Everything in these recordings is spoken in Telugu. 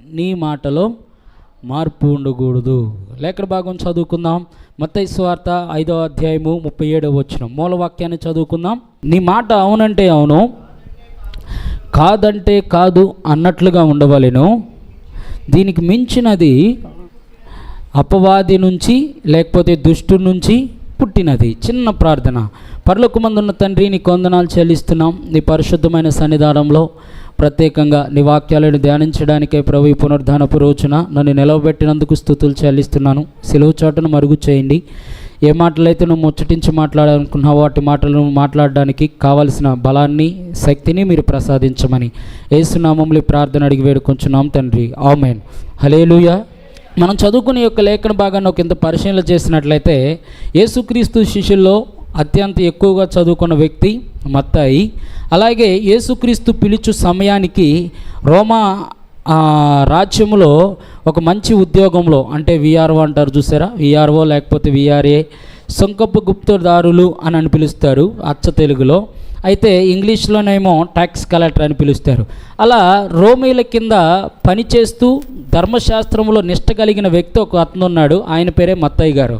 నీ మాటలో మార్పు ఉండకూడదు. లేఖన భాగం చదువుకుందాం. మత్తయి సువార్త 5వ అధ్యాయము 37వ వచనం మూలవాక్యాన్ని చదువుకుందాం. నీ మాట అవునంటే అవును, కాదంటే కాదు అన్నట్లుగా ఉండవలెను. దీనికి మించినది అపవాది నుంచి లేకపోతే దుష్టు నుంచి పుట్టినది. చిన్న ప్రార్థన. పరలోకమందున్న తండ్రి, నీ వందనాలు చెల్లిస్తున్నాం. నీ పరిశుద్ధమైన సన్నిధానంలో ప్రత్యేకంగా నీ వాక్యాలను ధ్యానించడానికే ప్రభు ఈ పునరుద్ధానపు రోజున నన్ను నిలవబెట్టినందుకు స్తుతులు చెల్లిస్తున్నాను. సిలువ చాటును మరుగు చేయండి. ఏ మాటలైతే నువ్వు ముచ్చటించి మాట్లాడాలనుకున్నావో వాటి మాటలను మాట్లాడడానికి కావలసిన బలాన్ని, శక్తిని మీరు ప్రసాదించమని యేసు నామములో ప్రార్థన అడిగి వేడుకొంచున్నాం తండ్రి. ఆమేన్. హల్లెలూయా. మనం చదువుకునే యొక్క లేఖన భాగాన్ని ఒక ఇంత పరిశీలన చేసినట్లయితే యేసుక్రీస్తు శిష్యుల్లో అత్యంత ఎక్కువగా చదువుకున్న వ్యక్తి మత్తాయి. అలాగే యేసుక్రీస్తు పిలుచు సమయానికి రోమా రాజ్యములో ఒక మంచి ఉద్యోగంలో, అంటే విఆర్ఓ అంటారు చూసారా, విఆర్ఓ లేకపోతే విఆర్ఏ, సుంకపు గుప్తదారులు అని పిలుస్తారు అచ్చ తెలుగులో. అయితే ఇంగ్లీష్లోనేమో ట్యాక్స్ కలెక్టర్ అని పిలుస్తారు. అలా రోమీల కింద పనిచేస్తూ ధర్మశాస్త్రంలో నిష్ట కలిగిన వ్యక్తి ఒక అతను ఉన్నాడు. ఆయన పేరే మత్తయి గారు.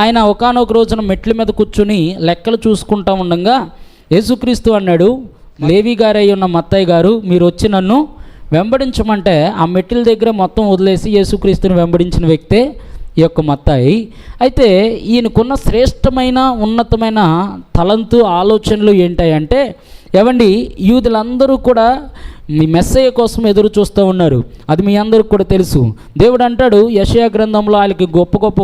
ఆయన ఒకానొక రోజున మెట్ల మీద కూర్చుని లెక్కలు చూసుకుంటా ఉండగా యేసుక్రీస్తు అన్నాడు, లేవి గారై ఉన్న మత్తయి గారు, మీరు వచ్చి నన్ను వెంబడించమంటే ఆ మెట్ల దగ్గర మొత్తం వదిలేసి యేసుక్రీస్తుని వెంబడించిన వ్యక్తే ఈ యొక్క మత్తాయి. అయితే ఈయనకున్న శ్రేష్టమైన ఉన్నతమైన తలంతు ఆలోచనలు ఏంటాయంటే, ఏవండి, యూదులందరూ కూడా మీ మెస్సయ్య కోసం ఎదురు చూస్తూ ఉన్నారు. అది మీ అందరికి కూడా తెలుసు. దేవుడు అంటాడు యెషయా గ్రంథంలో వాళ్ళకి గొప్ప గొప్ప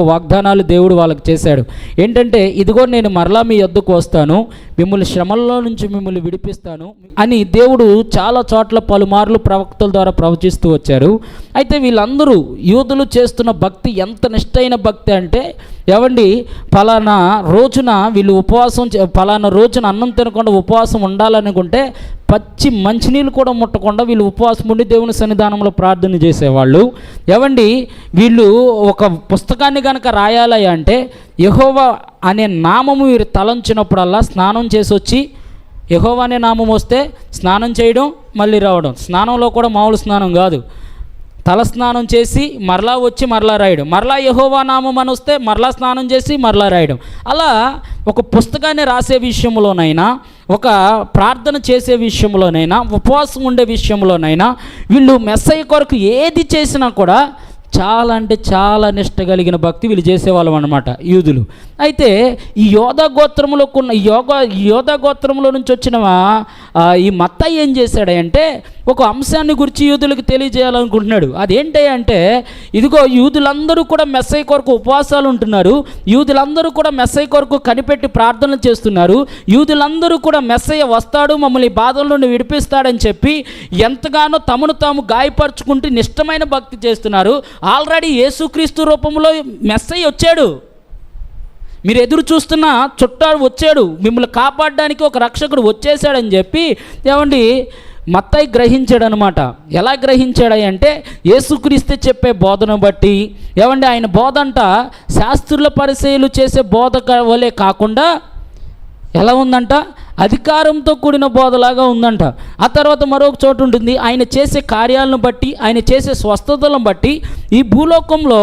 వాగ్దానాలు దేవుడు వాళ్ళకి చేశాడు. ఏంటంటే, ఇదిగో నేను మరలా మీ యొద్దకు వస్తాను, మిమ్మల్ని శ్రమల్లో నుంచి మిమ్మల్ని విడిపిస్తాను అని దేవుడు చాలా చోట్ల పలుమార్లు ప్రవక్తల ద్వారా ప్రవచిస్తూ వచ్చారు. అయితే వీళ్ళందరూ యూదులు చేస్తున్న భక్తి ఎంత నిష్టైన భక్తి అంటే, ఏవండి, పలానా రోజున వీళ్ళు పలానా రోజున అన్నం తినకుండా ఉపవాసం ఉండాలనుకుంటే పచ్చి మంచినీళ్ళు కూడా ముట్టకుండా వీళ్ళు ఉపవాసం ఉండి దేవుని సన్నిధానంలో ప్రార్థన చేసేవాళ్ళు. ఏవండి, వీళ్ళు ఒక పుస్తకాన్ని కనుక రాయాలి అంటే యెహోవా అనే నామము వీరు తలంచినప్పుడల్లా స్నానం చేసి వచ్చి, యెహోవా అనే నామం వస్తే స్నానం చేయడం, మళ్ళీ రావడం. స్నానంలో కూడా మామూలు స్నానం కాదు, తల స్నానం చేసి మరలా వచ్చి మరలా రాయడం, మరలా యెహోవా నామం అని వస్తే మరలా స్నానం చేసి మరలా రాయడం. అలా ఒక పుస్తకాన్ని రాసే విషయంలోనైనా, ఒక ప్రార్థన చేసే విషయంలోనైనా, ఉపవాసం ఉండే విషయంలోనైనా వీళ్ళు మెస్సయ్య కొరకు ఏది చేసినా కూడా చాలా అంటే చాలా నిష్ట కలిగిన భక్తి వీళ్ళు చేసేవాళ్ళం అన్నమాట యూదులు. అయితే ఈ యోధా గోత్రంలో నుంచి వచ్చిన ఈ మత్తయి ఏం చేశాడంటే, ఒక అంశాన్ని గురించి యూదులకు తెలియజేయాలనుకుంటున్నాడు. అదేంటంటే, ఇదిగో యూదులందరూ కూడా మెస్సయ్య కొరకు ఉపవాసాలు ఉంటున్నారు, యూదులందరూ కూడా మెస్సయ్య కొరకు కనిపెట్టి ప్రార్థనలు చేస్తున్నారు, యూదులందరూ కూడా మెస్సయ్య వస్తాడు, మమ్మల్ని బాధల నుండి విడిపిస్తాడని చెప్పి ఎంతగానో తమను తాము గాయపరుచుకుంటూ నిష్టమైన భక్తి చేస్తున్నారు. ఆల్రెడీ యేసుక్రీస్తు రూపంలో మెస్సయ్య వచ్చాడు, మీరు ఎదురు చూస్తున్న చుట్టాడు వచ్చాడు, మిమ్మల్ని కాపాడడానికి ఒక రక్షకుడు వచ్చేసాడని చెప్పి ఏమండి మత్తయి గ్రహించాడు అనమాట. ఎలా గ్రహించాడంటే, యేసుక్రీస్తు చెప్పే బోధన బట్టి, ఏమండి, ఆయన బోధ అంట శాస్త్రుల పరిచర్యలు చేసే బోధ వలే కాకుండా ఎలా ఉందంట, అధికారంతో కూడిన బోధలాగా ఉందంట. ఆ తర్వాత మరొక చోటు ఉంటుంది, ఆయన చేసే కార్యాలను బట్టి, ఆయన చేసే స్వస్థతలను బట్టి ఈ భూలోకంలో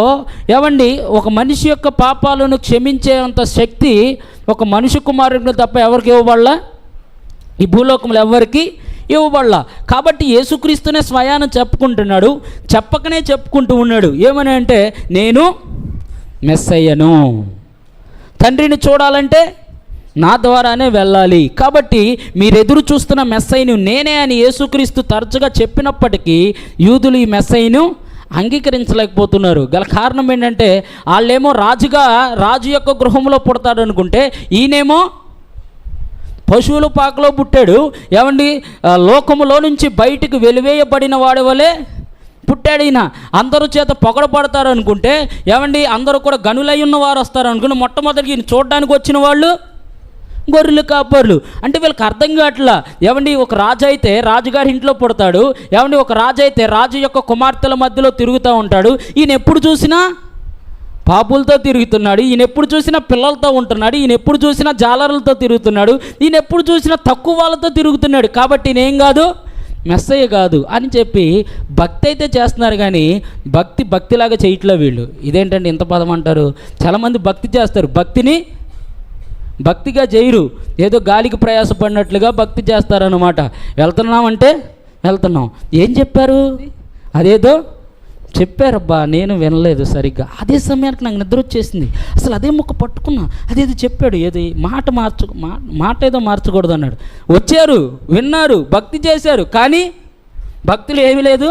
ఏవండి ఒక మనిషి యొక్క పాపాలను క్షమించేంత శక్తి ఒక మనిషి కుమారుడిని తప్ప ఎవరికి ఇవ్వబడలా, ఈ భూలోకంలో ఎవరికి ఇవ్వబడలా. కాబట్టి యేసుక్రీస్తునే స్వయాన చెప్పుకుంటున్నాడు, చెప్పకనే చెప్పుకుంటూ ఉన్నాడు. ఏమని అంటే, నేను మెస్సయ్యను, తండ్రిని చూడాలంటే నా ద్వారానే వెళ్ళాలి. కాబట్టి మీరు ఎదురు చూస్తున్న మెస్సయ్యను నేనే అని యేసుక్రీస్తు తరచుగా చెప్పినప్పటికీ యూదులు ఈ మెస్సయ్యను అంగీకరించలేకపోతున్నారు. గల కారణం ఏంటంటే, వాళ్ళేమో రాజు యొక్క గృహంలో పుడతాడు అనుకుంటే, ఈయనేమో పశువుల పాకలో పుట్టాడు. ఏమండి, లోకములో నుంచి బయటికి వెలివేయబడిన వాడి వలె పుట్టాడు ఈయన. అందరూ చేత పొగడపడతారు అనుకుంటే, ఏమండి, అందరూ కూడా గనులై ఉన్న వారు వస్తారు అనుకుంటే, మొట్టమొదటి ఈయన చూడడానికి వచ్చిన వాళ్ళు గొర్రెలు కాపర్లు. అంటే వీళ్ళకి అర్థం కావట్లా. ఏమండి, ఒక రాజు అయితే రాజుగారి ఇంట్లో పుడతాడు, ఏమండి, ఒక రాజు అయితే రాజు యొక్క కుమార్తెల మధ్యలో తిరుగుతూ ఉంటాడు. ఈయన ఎప్పుడు చూసినా పాపులతో తిరుగుతున్నాడు, ఈయన ఎప్పుడు చూసినా పిల్లలతో ఉంటున్నాడు, ఈయన ఎప్పుడు చూసినా జాలరులతో తిరుగుతున్నాడు, ఈయన ఎప్పుడు చూసినా తక్కువ వాళ్ళతో తిరుగుతున్నాడు. కాబట్టి నేనేం కాదు, మెస్సయ్య కాదు అని చెప్పి భక్తి అయితే చేస్తున్నారు, కానీ భక్తిలాగా చేయట్లే వీళ్ళు. ఇదేంటండి ఇంత పదం అంటారు? చాలామంది భక్తి చేస్తారు, భక్తిని భక్తిగా చేయరు, ఏదో గాలికి ప్రయాసపడినట్లుగా భక్తి చేస్తారన్నమాట. వెళ్తున్నామంటే వెళ్తున్నాం, ఏం చెప్పారు? అదేదో చెప్పారబ్బా, నేను వినలేదు సరిగ్గా. అదే సమయానికి నాకు నిద్ర వచ్చేసింది, అసలు అదే ముక్క పట్టుకున్నా, అదేదో చెప్పాడు, ఏది మాట ఏదో మార్చకూడదు అన్నాడు. వచ్చారు, విన్నారు, భక్తి చేశారు, కానీ భక్తిలో ఏమీ లేదు,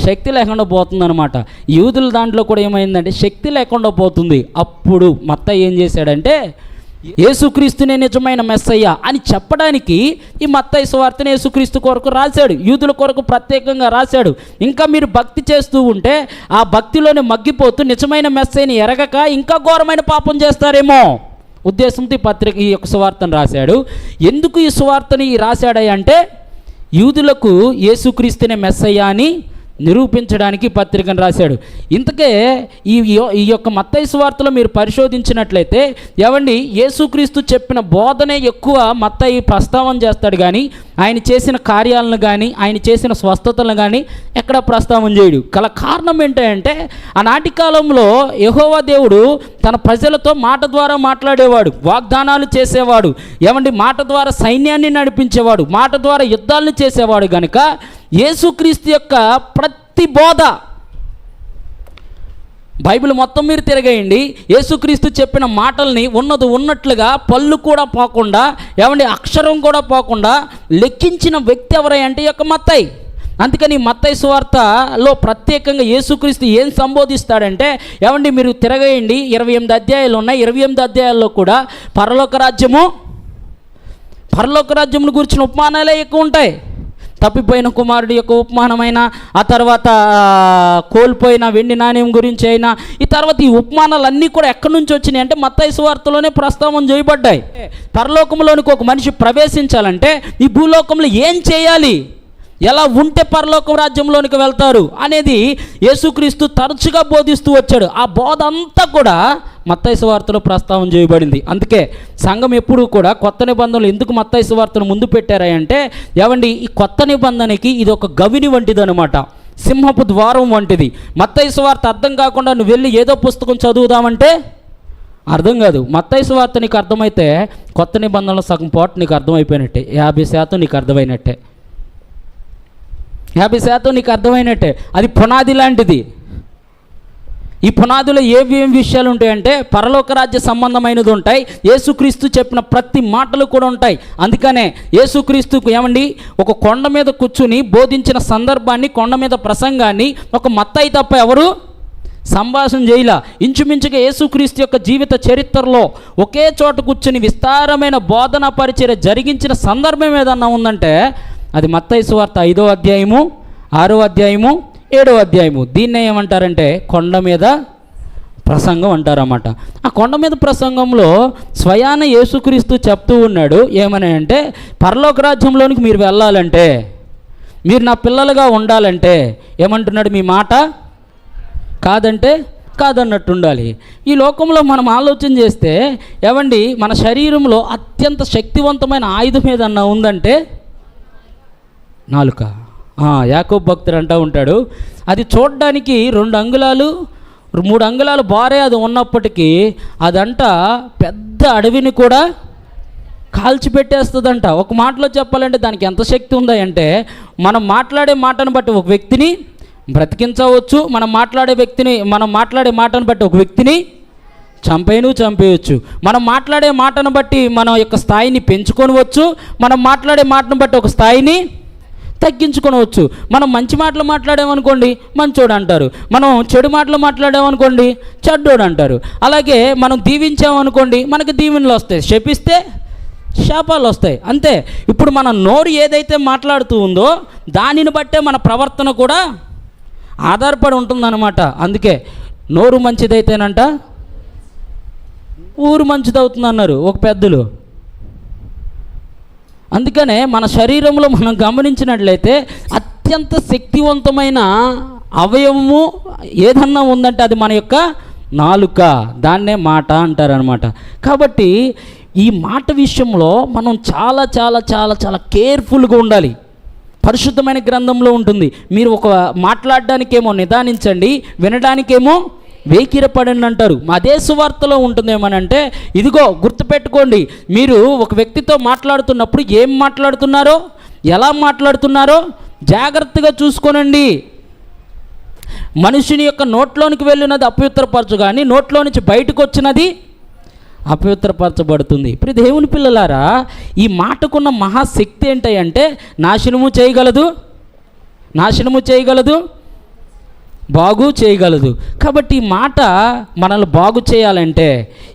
శక్తి లేకుండా పోతుందన్నమాట. యూదుల దాంట్లో కూడా ఏమైందంటే శక్తి లేకుండా పోతుంది. అప్పుడు మత్తయి ఏం చేశాడంటే యేసుక్రీస్తునే నిజమైన మెస్సయ్య అని చెప్పడానికి ఈ మత్తయి సువార్తని యేసుక్రీస్తు కొరకు రాశాడు, యూదుల కొరకు ప్రత్యేకంగా రాశాడు. ఇంకా మీరు భక్తి చేస్తూ ఉంటే ఆ భక్తిలోనే మగ్గిపోతూ నిజమైన మెస్సయ్యని ఎరగక ఇంకా ఘోరమైన పాపం చేస్తారేమో ఉద్దేశంతో ఈ యొక్క సువార్తను రాశాడు. ఎందుకు ఈ సువార్తని రాశాడంటే యూదులకు యేసుక్రీస్తునే మెస్సయ్య అని నిరూపించడానికి పత్రికను రాశాడు. ఇంతకే ఈ యొక్క మత్తయి సువార్తలో మీరు పరిశోధించినట్లయితే ఏవండి, యేసుక్రీస్తు చెప్పిన బోధనే ఎక్కువ మత్తయి ప్రస్తావన చేస్తాడు, కానీ ఆయన చేసిన కార్యాలను కానీ ఆయన చేసిన స్వస్థతలను కానీ ఎక్కడ ప్రస్తావన చేయడు. కారణం ఏంటంటే ఆనాటి కాలంలో యెహోవా దేవుడు తన ప్రజలతో మాట ద్వారా మాట్లాడేవాడు, వాగ్దానాలు చేసేవాడు, ఏమండి మాట ద్వారా సైన్యాన్ని నడిపించేవాడు, మాట ద్వారా యుద్ధాలను చేసేవాడు. కనుక యేసుక్రీస్తు యొక్క ప్రతి బోధ, బైబిల్ మొత్తం మీరు తిరగేయండి, యేసుక్రీస్తు చెప్పిన మాటల్ని ఉన్నట్లుగా పళ్ళు కూడా పోకుండా, ఏమండి అక్షరం కూడా పోకుండా లెక్కించిన వ్యక్తి ఎవరంటే యొక్క మత్తయి. అందుకని మత్తయి సువార్తలో ప్రత్యేకంగా యేసుక్రీస్తు ఏం సంబోధిస్తాడంటే, ఏమండి మీరు తిరగేయండి, 28 అధ్యాయాలు ఉన్నాయి, 28 అధ్యాయాల్లో కూడా పరలోక రాజ్యమును గురించిన ఉపమానాలే ఎక్కువ ఉంటాయి. తప్పిపోయిన కుమారుడి యొక్క ఉపమానమైన, ఆ తర్వాత కోల్పోయిన వెండి నాణ్యం గురించి అయినా, ఈ తర్వాత ఈ ఉపమానాలన్నీ కూడా ఎక్కడి నుంచి వచ్చినాయి అంటే మత్తయి సువార్తలోనే ప్రస్తావన చేయబడ్డాయి. పరలోకంలోనికి ఒక మనిషి ప్రవేశించాలంటే ఈ భూలోకంలో ఏం చేయాలి, ఎలా ఉంటే పరలోకం రాజ్యంలోనికి వెళ్తారు అనేది యేసుక్రీస్తు తరచుగా బోధిస్తూ వచ్చాడు. ఆ బోధ అంతా కూడా మత్తయి సువార్తలో ప్రస్తావన చేయబడింది. అందుకే సంఘం ఎప్పుడూ కూడా కొత్త నిబంధనలు ఎందుకు మత్తయి సువార్తను ముందు పెట్టారంటే, ఏవండి ఈ కొత్త నిబంధనకి ఇది ఒక గవిని వంటిది అనమాట, సింహపు ద్వారం వంటిది. మత్తయి సువార్త అర్థం కాకుండా నువ్వు వెళ్ళి ఏదో పుస్తకం చదువుదామంటే అర్థం కాదు. మత్తయి సువార్త నీకు అర్థమైతే కొత్త నిబంధనలో సగం పాటు నీకు అర్థమైపోయినట్టే, 50% నీకు అర్థమైనట్టే, 50% నీకు అర్థమైనట్టే. అది పునాది లాంటిది. ఈ పునాదిలో ఏం విషయాలు ఉంటాయంటే పరలోక రాజ్య సంబంధమైనది ఉంటాయి, యేసుక్రీస్తు చెప్పిన ప్రతి మాటలు కూడా ఉంటాయి. అందుకనే యేసుక్రీస్తుకు ఏమండి ఒక కొండ మీద కూర్చుని బోధించిన సందర్భాన్ని, కొండ మీద ప్రసంగాన్ని ఒక మత్తయి తప్ప ఎవరు సంభాషణ చేయలా. ఇంచుమించుగా యేసుక్రీస్తు యొక్క జీవిత చరిత్రలో ఒకే చోట కూర్చుని విస్తారమైన బోధనా పరిచర్య జరిగించిన సందర్భం ఏదన్నా ఉందంటే అది మత్తయి సువార్త 5వ అధ్యాయము, 6వ అధ్యాయము, 7వ అధ్యాయము. దీన్నే ఏమంటారంటే కొండ మీద ప్రసంగం అంటారన్నమాట. ఆ కొండ మీద ప్రసంగంలో స్వయాన యేసుక్రీస్తు చెప్తూ ఉన్నాడు, ఏమని అంటే పరలోక రాజ్యంలోనికి మీరు వెళ్ళాలంటే, మీరు నా పిల్లలుగా ఉండాలంటే ఏమంటున్నాడు, మీ మాట కాదంటే కాదన్నట్టు ఉండాలి. ఈ లోకంలో మనం ఆలోచన చేస్తే ఏమండి మన శరీరంలో అత్యంత శక్తివంతమైన ఆయుధం ఏదన్నా ఉందంటే నాలుక. యాకోబు భక్తుడు అంటూ ఉంటాడు, అది చూడడానికి 2 అంగుళాలు 3 అంగుళాలు బారే అది ఉన్నప్పటికీ అదంట పెద్ద అడవిని కూడా కాల్చిపెట్టేస్తుందంట. ఒక మాటలో చెప్పాలంటే దానికి ఎంత శక్తి ఉందా అంటే మనం మాట్లాడే మాటను బట్టి ఒక వ్యక్తిని బ్రతికించవచ్చు, మనం మాట్లాడే మాటను బట్టి ఒక వ్యక్తిని చంపేయచ్చు, మనం మాట్లాడే మాటను బట్టి మన యొక్క స్థాయిని పెంచుకొనవచ్చు, మనం మాట్లాడే మాటను బట్టి ఒక స్థాయిని తగ్గించుకోవచ్చు. మనం మంచి మాటలు మాట్లాడామనుకోండి మంచోడు అంటారు, మనం చెడు మాటలు మాట్లాడామనుకోండి చెడ్డోడు అంటారు. అలాగే మనం దీవించామనుకోండి మనకి దీవెనలు వస్తాయి, శపిస్తే శాపాలు వస్తాయి. అంతే. ఇప్పుడు మన నోరు ఏదైతే మాట్లాడుతూ ఉందో దానిని బట్టే మన ప్రవర్తన కూడా ఆధారపడి ఉంటుందన్నమాట. అందుకే నోరు మంచిదైతేనంట ఊరు మంచిదవుతుంది అన్నారు ఒక పెద్దలు. అందుకనే మన శరీరంలో మనం గమనించినట్లయితే అత్యంత శక్తివంతమైన అవయవము ఏదన్నా ఉందంటే అది మన యొక్క నాలుక, దాన్నే మాట అంటారనమాట. కాబట్టి ఈ మాట విషయంలో మనం చాలా చాలా చాలా చాలా కేర్ఫుల్గా ఉండాలి. పరిశుద్ధమైన గ్రంథంలో ఉంటుంది. మీరు ఒక మాట్లాడడానికేమో నిదానించండి, వినడానికేమో వేకిరపడండి అంటారు. అదే సువార్తలో ఉంటుంది. ఏమనంటే ఇదిగో గుర్తుపెట్టుకోండి, మీరు ఒక వ్యక్తితో మాట్లాడుతున్నప్పుడు ఏం మాట్లాడుతున్నారో, ఎలా మాట్లాడుతున్నారో జాగ్రత్తగా చూసుకోనండి. మనుషుని యొక్క నోట్లోనికి వెళ్ళినది అపవిత్రపరచు, కానీ నోట్లో నుంచి బయటకు వచ్చినది అపవిత్రపరచబడుతుంది. ఇప్పుడు దేవుని పిల్లలారా, ఈ మాటకున్న మహాశక్తి ఏంటంటే నాశనము చేయగలదు, బాగు చేయగలదు. కాబట్టి ఈ మాట మనల్ని బాగు చేయాలంటే,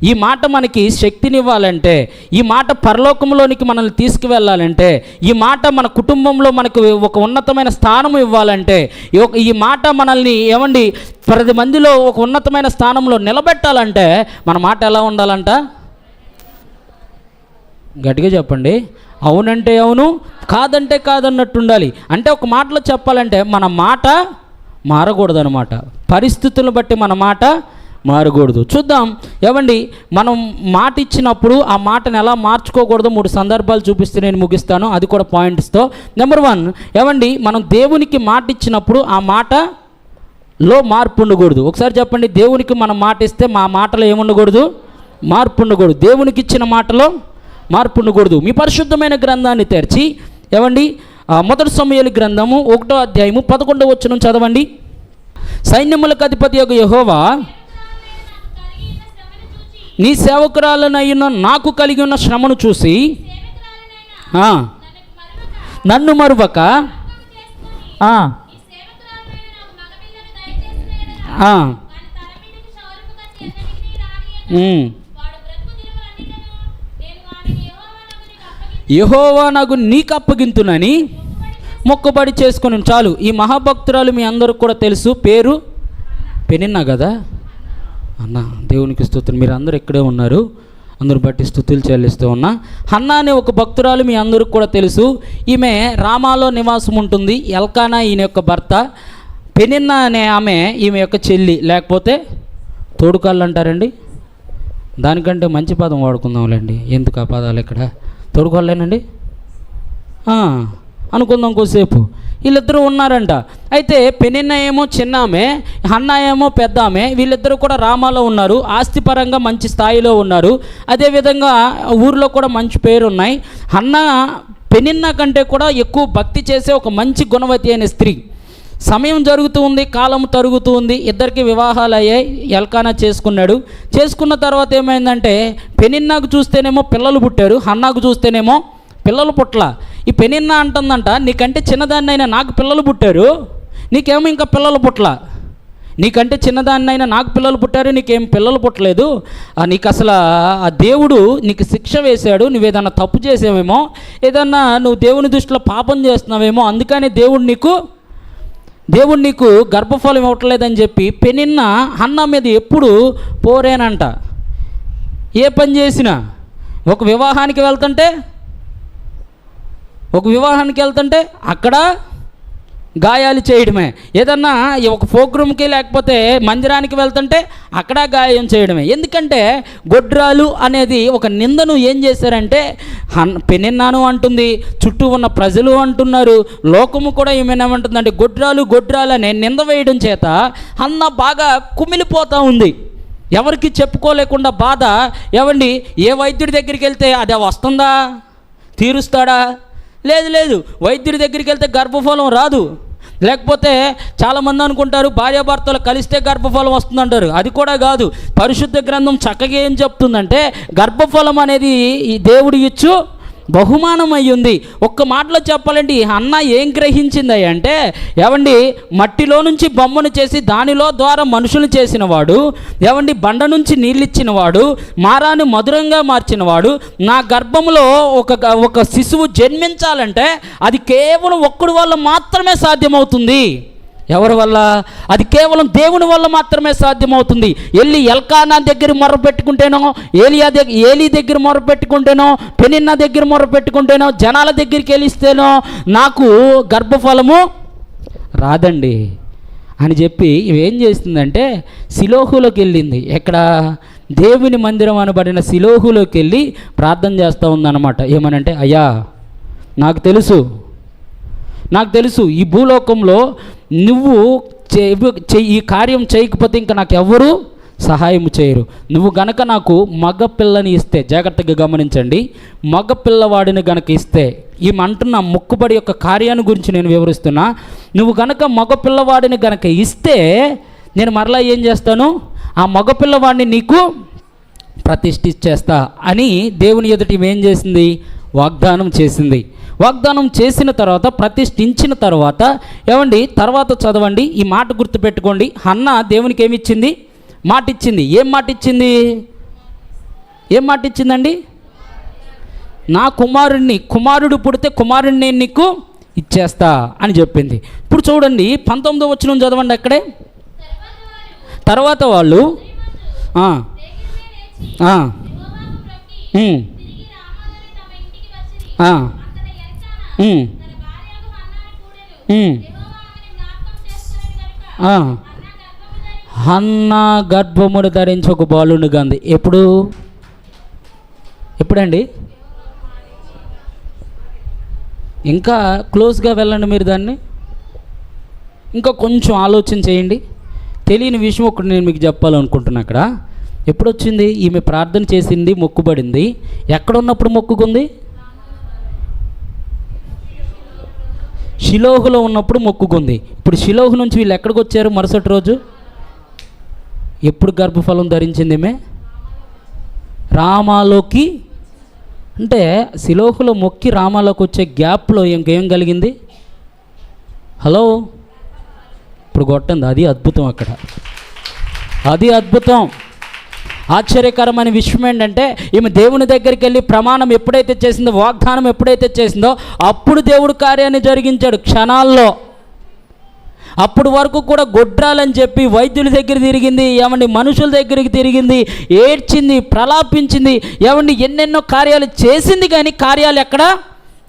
ఈ మాట మనకి శక్తినివ్వాలంటే, ఈ మాట పరలోకంలోనికి మనల్ని తీసుకువెళ్ళాలంటే, ఈ మాట మన కుటుంబంలో మనకు ఒక ఉన్నతమైన స్థానం ఇవ్వాలంటే, ఈ మాట మనల్ని 10 మందిలో ఒక ఉన్నతమైన స్థానంలో నిలబెట్టాలంటే మన మాట ఎలా ఉండాలంట? గట్టిగా చెప్పండి. అవునంటే అవును, కాదంటే కాదన్నట్టు ఉండాలి. అంటే ఒక మాటలో చెప్పాలంటే మన మాట మారకూడదు అనమాట. పరిస్థితులను బట్టి మన మాట మారకూడదు. చూద్దాం. మనం మాట ఇచ్చినప్పుడు ఆ మాటను ఎలా మార్చుకోకూడదు 3 సందర్భాలు చూపిస్తే నేను ముగిస్తాను, అది కూడా పాయింట్స్తో. నెంబర్ 1, మనం దేవునికి మాట ఇచ్చినప్పుడు ఆ మాటలో మార్పు ఉండకూడదు. ఒకసారి చెప్పండి, దేవునికి మనం మాట ఇస్తే మా మాటలో ఏముండకూడదు? మార్పు ఉండకూడదు. దేవునికి ఇచ్చిన మాటలో మార్పు ఉండకూడదు. మీ పరిశుద్ధమైన గ్రంథాన్ని తెరిచి 1 సమూయేలు గ్రంథము 1వ అధ్యాయము 11వ వచనం చదవండి. సైన్యములకు అధిపతి యొక్క యెహోవా నీ సేవకురాలనైన నాకు కలిగి ఉన్న శ్రమను చూసి నన్ను మరువక యెహోవా నాకు నీకు అప్పగింతునని మొక్కుబడి చేసుకుని. చాలు. ఈ మహాభక్తురాలు మీ అందరికి కూడా తెలుసు, పేరు పెనిన్నా కదా అన్న. దేవునికి స్తుతులు. మీరు అందరూ ఇక్కడే ఉన్నారు, అందరు బట్టి స్తుతులు చెల్లిస్తూ ఉన్నా. హన్నా అనే ఒక భక్తురాలు మీ అందరికి కూడా తెలుసు. ఈమె రామాలో నివాసం ఉంటుంది. ఎల్కానా ఈయన యొక్క భర్త. పెనిన్నా అనే ఆమె ఈమె యొక్క చెల్లి, లేకపోతే తోడుకాళ్ళు అంటారండి. దానికంటే మంచి పదం వాడుకుందాంలేండి, ఎందుకు ఆ పదాలు ఇక్కడ. తోడుకోలేనండి అనుకుందాం కొద్దిసేపు. వీళ్ళిద్దరూ ఉన్నారంట. అయితే పెనిన్నా ఏమో చిన్న ఆమె, హన్నా ఏమో పెద్ద ఆమె. వీళ్ళిద్దరూ కూడా రామాలో ఉన్నారు, ఆస్తిపరంగా మంచి స్థాయిలో ఉన్నారు. అదేవిధంగా ఊర్లో కూడా మంచి పేరు ఉన్నాయి. హన్నా పెనిన్నా కంటే కూడా ఎక్కువ భక్తి చేసే ఒక మంచి గుణవతి అయిన స్త్రీ. సమయం జరుగుతూ ఉంది, కాలం తరుగుతూ ఉంది. ఇద్దరికి వివాహాలు అయ్యాయి. ఎల్కానా చేసుకున్న తర్వాత ఏమైందంటే పెనిన్నాకు చూస్తేనేమో పిల్లలు పుట్టారు, హన్నాకు చూస్తేనేమో పిల్లలు పుట్ల. ఈ పెనిన్నా అంటుందంట, నీకంటే చిన్నదాన్నైనా నాకు పిల్లలు పుట్టారు, నీకేమో ఇంకా పిల్లలు పుట్ల. నీకంటే చిన్నదాన్నైనా నాకు పిల్లలు పుట్టారు, నీకేం పిల్లలు పుట్టలేదు. నీకు అసలు ఆ దేవుడు నీకు శిక్ష వేశాడు, నువ్వేదన్నా తప్పు చేసావేమో, ఏదన్నా నువ్వు దేవుని దృష్టిలో పాపం చేస్తున్నావేమో, అందుకని దేవుడు నీకు గర్భఫలం ఇవ్వట్లేదని చెప్పి పెనిన్నా హన్నా మీద ఎప్పుడు పోరేనంట. ఏ పని చేసినా ఒక వివాహానికి వెళ్తుంటే అక్కడ గాయాలు చేయడమే, ఏదన్నా ఒక ప్రోగ్రామ్కి లేకపోతే మందిరానికి వెళ్తుంటే అక్కడ గాయం చేయడమే. ఎందుకంటే గొడ్రాలు అనేది ఒక నిందను ఏం చేశారంటే పెనిన్నాను అంటుంది, చుట్టూ ఉన్న ప్రజలు అంటున్నారు, లోకము కూడా ఏమేమంటుందంటే గొడ్రాలు అనే నింద వేయడం చేత హన్నా బాగా కుమిలిపోతూ ఉంది. ఎవరికి చెప్పుకోలేకుండా బాధ. ఏ వైద్యుడి దగ్గరికి వెళ్తే అది వస్తుందా, తీరుస్తాడా? లేదు. వైద్యుడి దగ్గరికి వెళ్తే గర్భఫలం రాదు. లేకపోతే చాలామంది అనుకుంటారు భార్యాభర్తలు కలిస్తే గర్భఫలం వస్తుందంటారు. అది కూడా కాదు. పరిశుద్ధ గ్రంథం చక్కగా ఏం చెప్తుందంటే గర్భఫలం అనేది ఈ దేవుడు ఇచ్చు బహుమానం అయ్యింది. ఒక్క మాటలో చెప్పాలంటే ఈ హన్నా ఏం గ్రహించింది అంటే మట్టిలో నుంచి బొమ్మను చేసి దానిలో ద్వారా మనుషులు చేసినవాడు, బండ నుంచి నీళ్ళు ఇచ్చినవాడు, మారాన్ని మధురంగా మార్చినవాడు, నా గర్భంలో ఒక శిశువు జన్మించాలంటే అది కేవలం ఒక్కడి వల్ల మాత్రమే సాధ్యమవుతుంది. ఎవరి వల్ల? అది కేవలం దేవుని వల్ల మాత్రమే సాధ్యమవుతుంది. వెళ్ళి ఎల్కానా దగ్గర మొర్ర పెట్టుకుంటేనో, ఏలీ దగ్గర మొర్ర పెట్టుకుంటేనో, పెనిన్నా దగ్గర మొర్ర పెట్టుకుంటేనో, జనాల దగ్గరికి వెళ్ళిస్తేనో నాకు గర్భఫలము రాదండి అని చెప్పి ఇవేం చేస్తుందంటే సిలోహులోకి వెళ్ళింది. ఎక్కడ? దేవుని మందిరం అనబడిన సిలోహులోకి వెళ్ళి ప్రార్థన చేస్తూ ఉందన్నమాట. ఏమనంటే, అయ్యా నాకు తెలుసు నాకు తెలుసు ఈ భూలోకంలో నువ్వు ఈ కార్యం చేయకపోతే ఇంకా నాకు ఎవరు సహాయం చేయరు. నువ్వు గనక నాకు మగ పిల్లని ఇస్తే, జాగ్రత్తగా గమనించండి, మగ పిల్లవాడిని గనక ఇస్తే, ఈమె అంటున్న మొక్కుబడి యొక్క కార్యాన్ని గురించి నేను వివరిస్తున్నా. నువ్వు గనక మగ పిల్లవాడిని గనక ఇస్తే నేను మరలా ఏం చేస్తాను, ఆ మగ పిల్లవాడిని నీకు ప్రతిష్ఠించేస్తా అని దేవుని ఎదుట ఏం చేసింది, వాగ్దానం చేసింది. వాగ్దానం చేసిన తర్వాత, ప్రతిష్ఠించిన తర్వాత, ఏమండి తర్వాత చదవండి, ఈ మాట గుర్తుపెట్టుకోండి. హన్న దేవునికి ఏమిచ్చింది, మాట ఇచ్చింది. ఏం మాట ఇచ్చింది, ఏం మాట ఇచ్చిందండి? నా కుమారుడు పుడితే కుమారుడిని నేను నీకు ఇచ్చేస్తా అని చెప్పింది. ఇప్పుడు చూడండి 19వ వచనం చదవండి అక్కడే. తర్వాత వాళ్ళు హన్నా గర్భమును ధరించి ఒక బాలుని కంది. ఎప్పుడండి? ఇంకా క్లోజ్గా వెళ్ళండి మీరు, దాన్ని ఇంకా కొంచెం ఆలోచన చేయండి. తెలియని విషయం ఒకటి నేను మీకు చెప్పాలనుకుంటున్నా. అక్కడ ఎప్పుడు వచ్చింది? ఈమె ప్రార్థన చేసింది, మొక్కుబడింది. ఎక్కడున్నప్పుడు మొక్కుకుంది? షిలోహులో ఉన్నప్పుడు మొక్కుకుంది. ఇప్పుడు షిలోహు నుంచి వీళ్ళు ఎక్కడికి వచ్చారు? మరుసటి రోజు. ఎప్పుడు గర్భఫలం ధరించింది ఈమె? రామాలోకి. అంటే షిలోహులో మొక్కి రామాలోకి వచ్చే గ్యాప్లో ఇంకేం కలిగింది? హలో, ఇప్పుడు కొట్టండి. అది అద్భుతం. అక్కడ అది అద్భుతం. ఆశ్చర్యకరమైన విషయం ఏంటంటే, ఈమె దేవుని దగ్గరికి వెళ్ళి ప్రమాణం ఎప్పుడైతే చేసిందో, వాగ్దానం ఎప్పుడైతే చేసిందో, అప్పుడు దేవుడు కార్యాన్ని జరిగించాడు క్షణాల్లో. అప్పుడు వరకు కూడా గొడ్రాలని చెప్పి వైద్యుల దగ్గర తిరిగింది, ఏమండి మనుషుల దగ్గరికి తిరిగింది, ఏడ్చింది, ప్రలాపించింది, ఏమండి ఎన్నెన్నో కార్యాలు చేసింది, కానీ కార్యాలు ఎక్కడ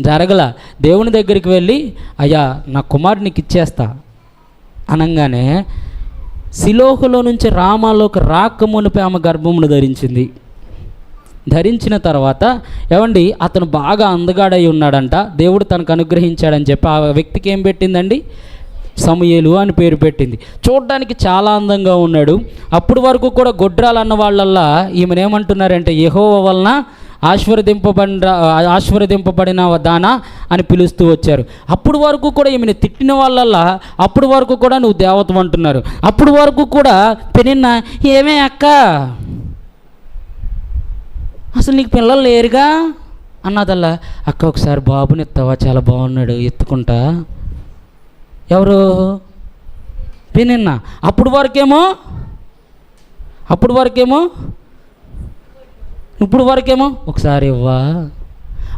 జరగల. దేవుని దగ్గరికి వెళ్ళి, అయ్యా నా కుమారునికి ఇచ్చేస్తా అనగానే షిలోహులో నుంచి రామాలోకి రాకమునిపై ఆమె గర్భమును ధరించింది. ధరించిన తర్వాత ఏమండి అతను బాగా అందగాడై ఉన్నాడంట, దేవుడు తనకు అనుగ్రహించాడని చెప్పి ఆ వ్యక్తికి ఏం పెట్టిందండి? సమూయేలు అని పేరు పెట్టింది. చూడడానికి చాలా అందంగా ఉన్నాడు. అప్పుడు వరకు కూడా గొడ్రాలు అన్న వాళ్ళల్లా ఈమెనేమంటున్నారంటే, యెహోవా వలన ఆశీర్వదింపబడిన దానా అని పిలుస్తూ వచ్చారు. అప్పుడు వరకు కూడా ఈమెను తిట్టిన వాళ్ళల్లా అప్పుడు వరకు కూడా నువ్వు దేవత అంటున్నారు. అప్పుడు వరకు కూడా పెనిన్న ఏమే అక్క, అసలు నీకు పిల్లలు లేరుగా అన్నదల్లా, అక్క ఒకసారి బాబుని ఎత్తావా, చాలా బాగున్నాడు, ఎత్తుకుంటా. ఎవరు? పెనిన్న. అప్పుడు వరకేమో ఇప్పుడు వరకేమో ఒకసారి ఇవ్వా.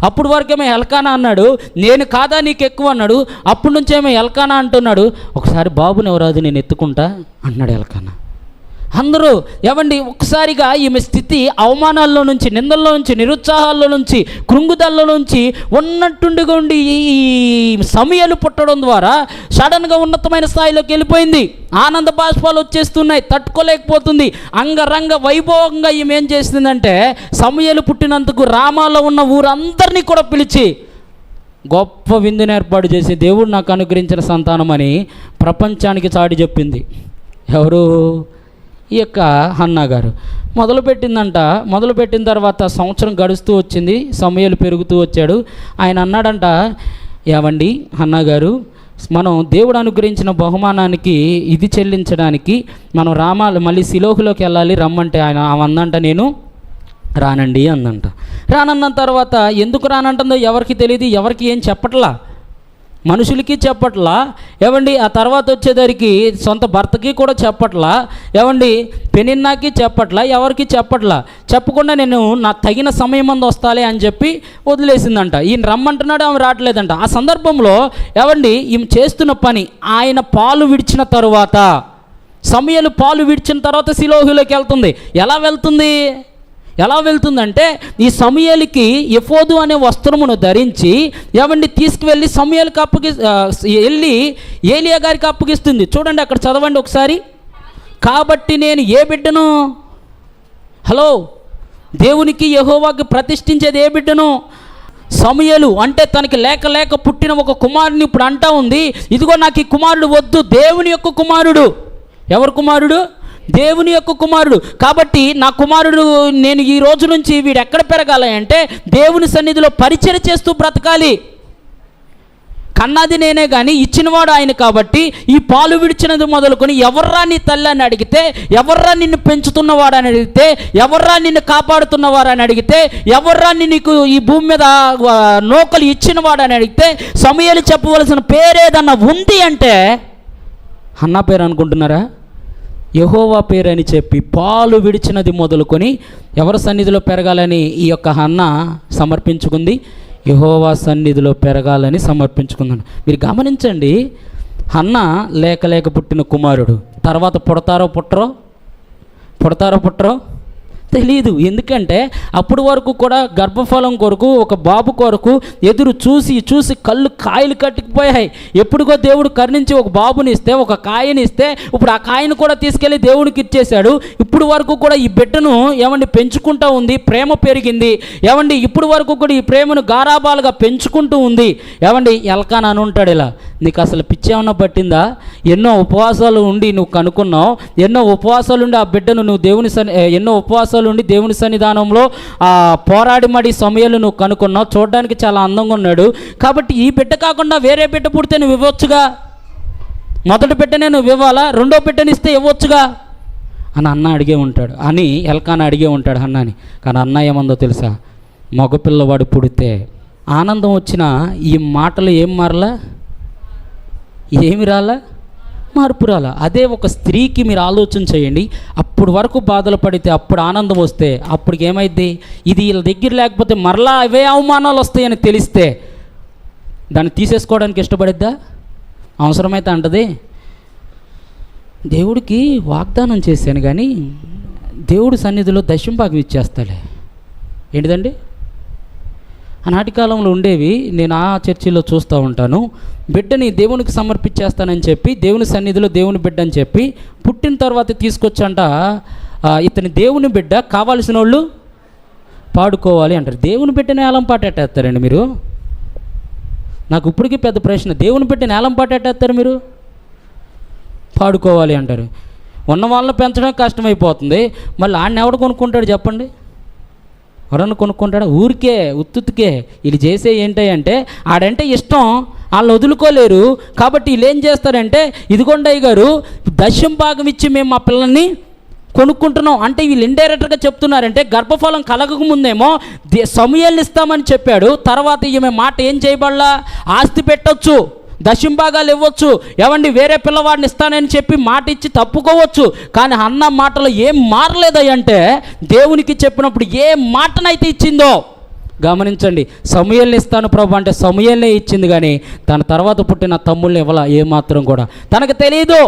అప్పుడు వరకేమో ఎల్కానా అన్నాడు, నేను కాదా నీకు ఎక్కువ అన్నాడు. అప్పుడు నుంచేమో ఎల్కానా అంటున్నాడు, ఒకసారి బాబుని ఎవరాదు నేను ఎత్తుకుంటా అన్నాడు ఎల్కానా. అందరూ ఏమండి ఒక్కసారిగా ఈమె స్థితి అవమానాల్లో నుంచి, నిందల్లో నుంచి, నిరుత్సాహాల్లో నుంచి, కృంగుదల్లో నుంచి ఉన్నట్టుండిగా ఉండి ఈ సమయాలు పుట్టడం ద్వారా సడన్గా ఉన్నతమైన స్థాయిలోకి వెళ్ళిపోయింది. ఆనంద బాష్పాలు వచ్చేస్తున్నాయి, తట్టుకోలేకపోతుంది. అంగరంగ వైభవంగా ఈమె ఏం చేస్తుందంటే, సమయాలు పుట్టినందుకు రామాలో ఉన్న ఊరందరినీ కూడా పిలిచి గొప్ప విందుని ఏర్పాటు చేసి, దేవుడు నాకు అనుగ్రహించిన సంతానం అని ప్రపంచానికి చాటి చెప్పింది. ఎవరు? ఈ యొక్క హన్నా గారు మొదలుపెట్టిన తర్వాత సంవత్సరం గడుస్తూ వచ్చింది, సమయాలు పెరుగుతూ వచ్చాడు. ఆయన అన్నాడంట, ఏవండి హన్నా గారు, మనం దేవుడు అనుగ్రహించిన బహుమానానికి ఇది చెల్లించడానికి మనం మళ్ళీ షిలోహులోకి వెళ్ళాలి, రమ్మంటే ఆయన అందంట, నేను రానండి అందంట. రానన్న తర్వాత ఎందుకు రానంటుందో ఎవరికి తెలియదు, ఎవరికి ఏం చెప్పట్లా, మనుషులకి చెప్పట్లా. ఏవండి ఆ తర్వాత వచ్చేసరికి సొంత భర్తకి కూడా చెప్పట్లా, ఏవండి పెనిన్నాకి చెప్పట్లా, ఎవరికి చెప్పట్లా. చెప్పకుండా నేను నా తగిన సమయం మంది వస్తాలే అని చెప్పి వదిలేసిందంట. ఈయన రమ్మంటున్నాడు, ఆమె రావట్లేదంట. ఆ సందర్భంలో ఏవండి ఈమె చేస్తున్న పని, ఆయన పాలు విడిచిన తరువాత, సమయాలు పాలు విడిచిన తర్వాత షిలోహులోకి వెళ్తుంది. ఎలా వెళ్తుందంటే, ఈ సమూయేలుకి ఎఫోదు అనే వస్త్రమును ధరించి ఏమండి తీసుకువెళ్ళి సమూయేలుకి వెళ్ళి ఏలియా గారికి అప్పగిస్తుంది. చూడండి అక్కడ చదవండి ఒకసారి. కాబట్టి నేను ఏ బిడ్డను, హలో, దేవునికి యెహోవాకి ప్రతిష్ఠించేది ఏ బిడ్డను? సమూయేలు అంటే తనకి లేక పుట్టిన ఒక కుమారుని ఇప్పుడు అంటా ఉంది, ఇదిగో నాకు ఈ కుమారుడు వద్దు, దేవుని యొక్క కుమారుడు. ఎవరు కుమారుడు? దేవుని యొక్క కుమారుడు. కాబట్టి నా కుమారుడు నేను ఈ రోజు నుంచి వీడు ఎక్కడ పెరగాలి అంటే దేవుని సన్నిధిలో పరిచర్య చేస్తూ బ్రతకాలి. కన్నది నేనే కానీ ఇచ్చినవాడు ఆయన. కాబట్టి ఈ పాలు విడిచినది మొదలుకొని ఎవర్రా నీ తల్లి అని అడిగితే, ఎవర్రా నిన్ను పెంచుతున్నవాడని అడిగితే, ఎవర్రా నిన్ను కాపాడుతున్నవారని అడిగితే, ఎవర్రా నీకు ఈ భూమి మీద నూకలు ఇచ్చినవాడని అడిగితే సమూయేలు చెప్పవలసిన పేరేదన్నా ఉంది అంటే హన్నా పేరు అనుకుంటున్నారా? యెహోవా పేరు అని చెప్పి పాలు విడిచినది మొదలుకొని ఎవరి సన్నిధిలో పెరగాలని ఈ యొక్క హన్నా సమర్పించుకుంది? యెహోవా సన్నిధిలో పెరగాలని సమర్పించుకున్నాను. మీరు గమనించండి, హన్నా లేక పుట్టిన కుమారుడు. తర్వాత పుడతారో పుట్టరో తెలీదు. ఎందుకంటే అప్పటి వరకు కూడా గర్భఫలం కొరకు ఒక బాబు కొరకు ఎదురు చూసి కళ్ళు కాయలు కట్టుకుపోయాయి. ఎప్పుడుగో దేవుడు కరుణించి ఒక బాబుని ఇస్తే, ఒక కాయని ఇస్తే, ఇప్పుడు ఆ కాయను కూడా తీసుకెళ్ళి దేవునికి ఇచ్చేశాడు. ఇప్పుడు వరకు కూడా ఈ బిడ్డను పెంచుకుంటూ ఉంది, ప్రేమ పెరిగింది. ఇప్పుడు వరకు కూడా ఈ ప్రేమను గారాబాలుగా పెంచుకుంటూ ఉంది. ఎల్కానా అని ఉంటాడు, ఇలా నీకు అసలు పిచ్చి ఏమన్నా పట్టిందా? ఎన్నో ఉపవాసాలు ఉండి నువ్వు కనుక్కున్నావు, ఎన్నో ఉపవాసాలు ఉండి ఆ బిడ్డను నువ్వు ఉండి దేవుని సన్నిధానంలో పోరాడి మడి సమూయేలు నువ్వు కనుక్కున్నావు. చూడడానికి చాలా అందంగా ఉన్నాడు. కాబట్టి ఈ బిడ్డ కాకుండా వేరే బిడ్డ పుడితే నువ్వు ఇవ్వచ్చుగా, మొదటి బిడ్డనే నువ్వు ఇవ్వాలా, రెండో బిడ్డని ఇస్తే ఇవ్వచ్చుగా అని అన్న అడిగే ఉంటాడు, అని ఎల్కానా అడిగే ఉంటాడు అన్నని. కానీ అన్న ఏమందో తెలుసా? మగపిల్లవాడు పుడితే ఆనందం వచ్చిన ఈ మాటలు ఏం మారలా, ఏమి రాలా, మార్పు రాలా. అదే ఒక స్త్రీకి మీరు ఆలోచన చేయండి, అప్పుడు వరకు బాధలు పడితే అప్పుడు ఆనందం వస్తే అప్పటికి ఏమైంది? ఇది వీళ్ళ దగ్గర లేకపోతే మరలా అవే అవమానాలు వస్తాయని తెలిస్తే దాన్ని తీసేసుకోవడానికి ఇష్టపడిద్దా? అవసరమైతే అంటది, దేవుడికి వాగ్దానం చేశాను కానీ దేవుడి సన్నిధిలో దశంభాగం ఇచ్చేస్తాలే. ఏంటిదండి? ఆనాటి కాలంలో ఉండేవి, నేను ఆ చర్చిలో చూస్తూ ఉంటాను. బిడ్డని దేవునికి సమర్పించేస్తానని చెప్పి దేవుని సన్నిధిలో దేవుని బిడ్డ అని చెప్పి పుట్టిన తర్వాత తీసుకొచ్చంట ఇతని దేవుని బిడ్డ, కావాల్సిన వాళ్ళు పాడుకోవాలి అంటారు. దేవుని బిడ్డని ఏలం పాట ఎట్టేస్తారండి మీరు? నాకు ఇప్పటికీ పెద్ద ప్రశ్న, దేవుని బిడ్డని ఏలం పాట ఎట్టేస్తారు మీరు? పాడుకోవాలి అంటారు. ఉన్న వాళ్ళని పెంచడం కష్టమైపోతుంది, మళ్ళీ ఆడిని ఎవడు కొనుక్కుంటాడు చెప్పండి? ఎవరన్నా కొనుక్కుంటాడా? ఊరికే ఉత్తుకే వీళ్ళు చేసే ఏంటంటే ఆడంటే ఇష్టం, వాళ్ళు వదులుకోలేరు. కాబట్టి వీళ్ళు ఏం చేస్తారంటే, ఇదిగొండయ్య గారు దశం భాగం ఇచ్చి మేము మా పిల్లల్ని కొనుక్కుంటున్నాం అంటే వీళ్ళు ఇండైరెక్ట్గా చెప్తున్నారంటే గర్భఫలం కలగకముందేమో సమూయేలుని ఇస్తామని చెప్పాడు, తర్వాత ఈమె మాట ఏం చేయబడలా, ఆస్తి పెట్టొచ్చు, దశంభాగాలు ఇవ్వచ్చు, వేరే పిల్లవాడిని ఇస్తానని చెప్పి మాట ఇచ్చి తప్పుకోవచ్చు. కానీ అన్న మాటలో ఏం మారలేదంటే దేవునికి చెప్పినప్పుడు ఏ మాటనైతే ఇచ్చిందో గమనించండి. సమూయేలుని ఇస్తాను ప్రభు అంటే సమూయేలునే ఇచ్చింది, కానీ తన తర్వాత పుట్టిన తమ్ముళ్ళని ఇవ్వాల ఏమాత్రం కూడా. తనకు తెలియదు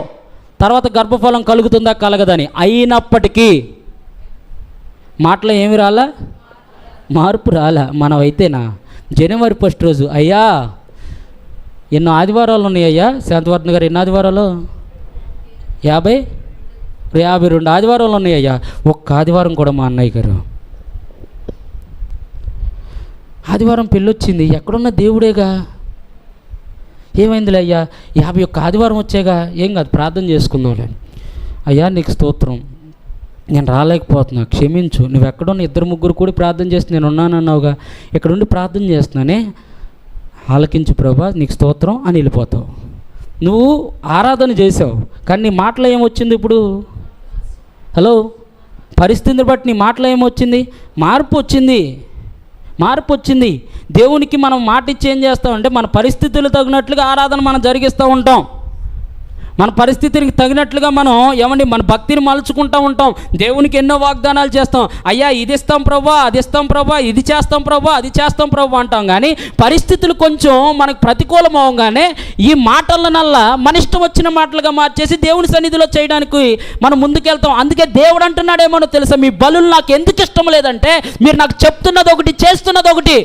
తర్వాత గర్భఫలం కలుగుతుందా కలగదని. అయినప్పటికీ మాటలో ఏమి రాలా, మార్పు రాలా. మనమైతేనా జనవరి 1 రోజు అయ్యా ఎన్నో ఆదివారాలు ఉన్నాయ్యా, శాంతవర్ధన్ గారు ఎన్ని ఆదివారాలు? 52 ఆదివారాలు ఉన్నాయ్యా. ఒక్క ఆదివారం కూడా మా అన్నయ్య గారు ఆదివారం పెళ్ళొచ్చింది, ఎక్కడున్న దేవుడేగా, ఏమైందిలే అయ్యా 51 ఆదివారం వచ్చేగా, ఏం కాదు ప్రార్థన చేసుకుందాంలే. అయ్యా నీకు స్తోత్రం, నేను రాలేకపోతున్నా, క్షమించు, నువ్వు ఎక్కడున్న 2-3 కూడి ప్రార్థన చేసి నేను ఉన్నానన్నావుగా, ఇక్కడుండి ప్రార్థన చేస్తున్నానే, ఆలకించు ప్రభా నీకు స్తోత్రం అని వెళ్ళిపోతావు. నువ్వు ఆరాధన చేసావు కానీ నీ మాటలో ఏమొచ్చింది? ఇప్పుడు హలో, పరిస్థితిని బట్టి నీ మాటలో ఏమొచ్చింది? మార్పు వచ్చింది. దేవునికి మనం మాట ఇచ్చి ఏం చేస్తామంటే మన పరిస్థితులు తగినట్లుగా ఆరాధన మనం జరిగిస్తూ ఉంటాం. మన పరిస్థితికి తగినట్లుగా మనం మన భక్తిని మలుచుకుంటూ ఉంటాం. దేవునికి ఎన్నో వాగ్దానాలు చేస్తాం, అయ్యా ఇది ఇస్తాం ప్రభా, అది ఇస్తాం ప్రభా, ఇది చేస్తాం ప్రభా, అది చేస్తాం ప్రభా అంటాం. కానీ పరిస్థితులు కొంచెం మనకు ప్రతికూలం అవగానే ఈ మాటలనల్లా మన ఇష్టం వచ్చిన మాటలుగా మార్చేసి దేవుని సన్నిధిలో చేయడానికి మనం ముందుకెళ్తాం. అందుకే దేవుడు అంటున్నాడేమో తెలుసా, మీ బలులు నాకు ఎందుకు ఇష్టం లేదంటే మీరు నాకు చెప్తున్నది ఒకటి, చేస్తున్నది ఒకటి.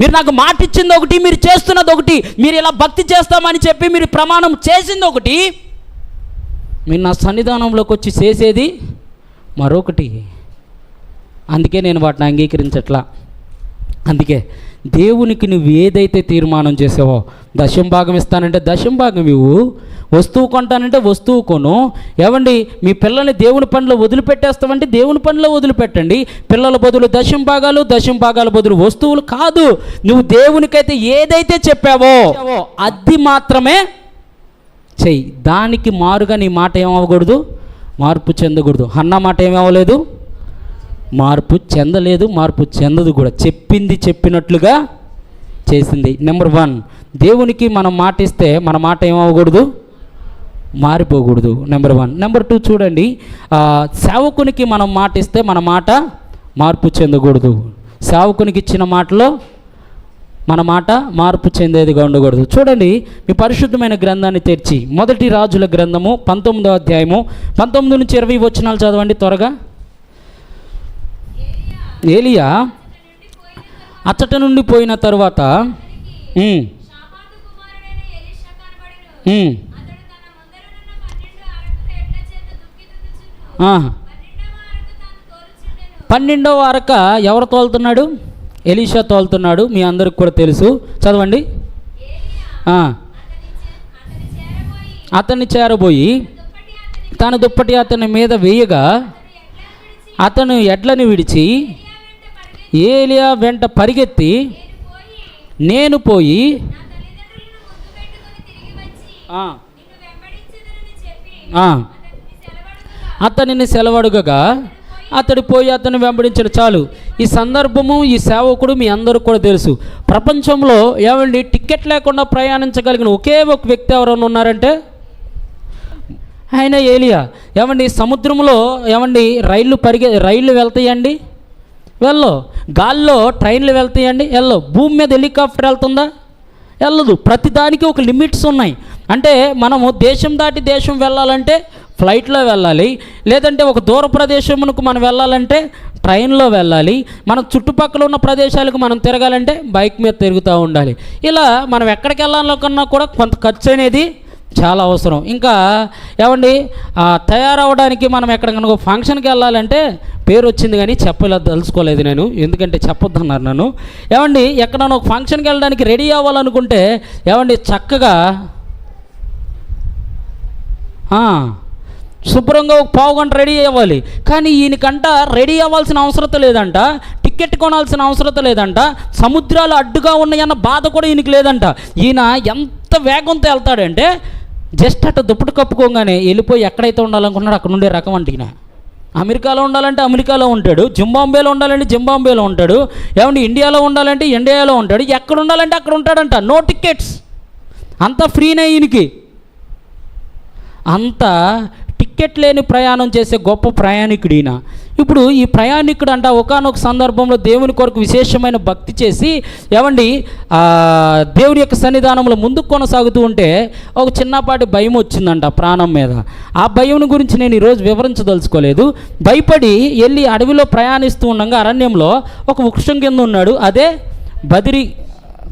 మీరు నాకు మాట ఇచ్చింది ఒకటి, మీరు చేస్తున్నది ఒకటి. మీరు ఇలా భక్తి చేస్తామని చెప్పి మీరు ప్రమాణం చేసింది ఒకటి, మీరు నా సన్నిధానంలోకి వచ్చి చేసేది మరొకటి. అందుకే నేను వాటిని అంగీకరించట్లా. అందుకే దేవునికి నువ్వు ఏదైతే తీర్మానం చేసావో, దశం భాగం ఇస్తానంటే దశం భాగం ఇవ్వు, వస్తువు కొంటానంటే వస్తువు కొను. ఏమండి, మీ పిల్లల్ని దేవుని పనిలో వదిలిపెట్టేస్తామంటే దేవుని పనిలో వదిలిపెట్టండి. పిల్లల బదులు దశం భాగాల బదులు వస్తువులు కాదు. నువ్వు దేవునికైతే ఏదైతే చెప్పావో అది మాత్రమే చెయ్యి. దానికి మారుగా నీ మాట ఏమవ్వకూడదు, మార్పు చెందకూడదు. హన్నా మాట ఏమవ్వలేదు, మార్పు చెందలేదు, మార్పు చెందదు కూడా. చెప్పింది చెప్పినట్లుగా చేసింది. నెంబర్ 1, దేవునికి మనం మాట ఇస్తే మన మాట ఏమవ్వకూడదు, మారిపోకూడదు. నెంబర్ 1. నెంబర్ 2 చూడండి, సేవకునికి మనం మాట ఇస్తే మన మాట మార్పు చెందకూడదు. సేవకునికి ఇచ్చిన మాటలో మన మాట మార్పు చెందేదిగా ఉండకూడదు. చూడండి, మీ పరిశుద్ధమైన గ్రంథాన్ని తెరిచి 1 రాజుల గ్రంథము 19వ అధ్యాయము 19 నుంచి 20 వచనాలు చదవండి త్వరగా. ఏలియా అచ్చట నుండి పోయిన తరువాత పన్నెండవ అరక ఎవరు తోలుతున్నాడు, ఎలీషా తోలుతున్నాడు. మీ అందరికి కూడా తెలుసు, చదవండి. అతన్ని చేరబోయి తన దుప్పటి అతని మీద వేయగా అతను ఎడ్లని విడిచి ఏలియా వెంట పరిగెత్తి, నేను పోయి అతనిని సెలవడుగగా అతడు పోయి అతను వెంబడించాడు. చాలు. ఈ సందర్భము, ఈ సేవకుడు మీ అందరూ కూడా తెలుసు. ప్రపంచంలో ఏమండి టికెట్ లేకుండా ప్రయాణించగలిగిన ఒకే ఒక వ్యక్తి ఎవరైనా ఉన్నారంటే ఆయన ఏలియా. ఏమండి సముద్రంలో ఏమండి రైళ్ళు వెళ్తాయండి, వెళ్ళవు. గాల్లో ట్రైన్లు వెళ్తాయండి, వెళ్ళవు. భూమి మీద హెలికాప్టర్ వెళ్తుందా, వెళ్ళదు. ప్రతిదానికి ఒక లిమిట్స్ ఉన్నాయి. అంటే మనము దేశం దాటి దేశం వెళ్ళాలంటే ఫ్లైట్లో వెళ్ళాలి, లేదంటే ఒక దూర ప్రదేశమునకు మనం వెళ్ళాలంటే ట్రైన్లో వెళ్ళాలి. మన చుట్టుపక్కల ఉన్న ప్రదేశాలకు మనం తిరగాలంటే బైక్ మీద తిరుగుతూ ఉండాలి. ఇలా మనం ఎక్కడికి వెళ్ళాలనుకున్నా కూడా కొంత ఖర్చు అనేది చాలా అవసరం. ఇంకా ఏమండి తయారవడానికి మనం ఎక్కడికైనా ఒక ఫంక్షన్కి వెళ్ళాలంటే, పేరు వచ్చింది కానీ తలుచుకోలేదు నేను, ఎందుకంటే చెప్పొద్దన్నారు నన్ను. ఏమండి ఎక్కడైనా ఒక ఫంక్షన్కి వెళ్ళడానికి రెడీ అవ్వాలనుకుంటే ఏమండి చక్కగా శుభ్రంగా ఒక పావు గంట రెడీ అవ్వాలి. కానీ ఈయనకంట రెడీ అవ్వాల్సిన అవసరం లేదంట, టికెట్ కొనాల్సిన అవసరం లేదంట, సముద్రాలు అడ్డుగా ఉన్నాయన్న బాధ కూడా ఈయనకి లేదంట. ఈయన ఎంత వేగంతో వెళ్తాడంటే జస్ట్ అట్ట దుప్పటి కప్పుకోగానే వెళ్ళిపోయి ఎక్కడైతే ఉండాలనుకున్నాడో అక్కడ ఉండే రకం అంట. ఈయన అమెరికాలో ఉండాలంటే అమెరికాలో ఉంటాడు, జింబాబ్వేలో ఉండాలంటే జింబాబ్వేలో ఉంటాడు, ఏమంటే ఇండియాలో ఉండాలంటే ఇండియాలో ఉంటాడు, ఎక్కడ ఉండాలంటే అక్కడ ఉంటాడంట. నో టికెట్స్, అంతా ఫ్రీనే ఈయనకి. అంత టికెట్ లేని ప్రయాణం చేసే గొప్ప ప్రయాణికుడు ఈయన. ఇప్పుడు ఈ ప్రయాణికుడు అంట ఒకానొక సందర్భంలో దేవుని కొరకు విశేషమైన భక్తి చేసి ఏమండి దేవుని యొక్క సన్నిధానంలో ముందుకు కొనసాగుతూ ఉంటే ఒక చిన్నపాటి భయం వచ్చిందంట ప్రాణం మీద. ఆ భయం గురించి నేను ఈరోజు వివరించదలుచుకోలేదు. భయపడి వెళ్ళి అడవిలో ప్రయాణిస్తూ ఉండగా అరణ్యంలో ఒక వృక్షం కింద ఉన్నాడు. అదే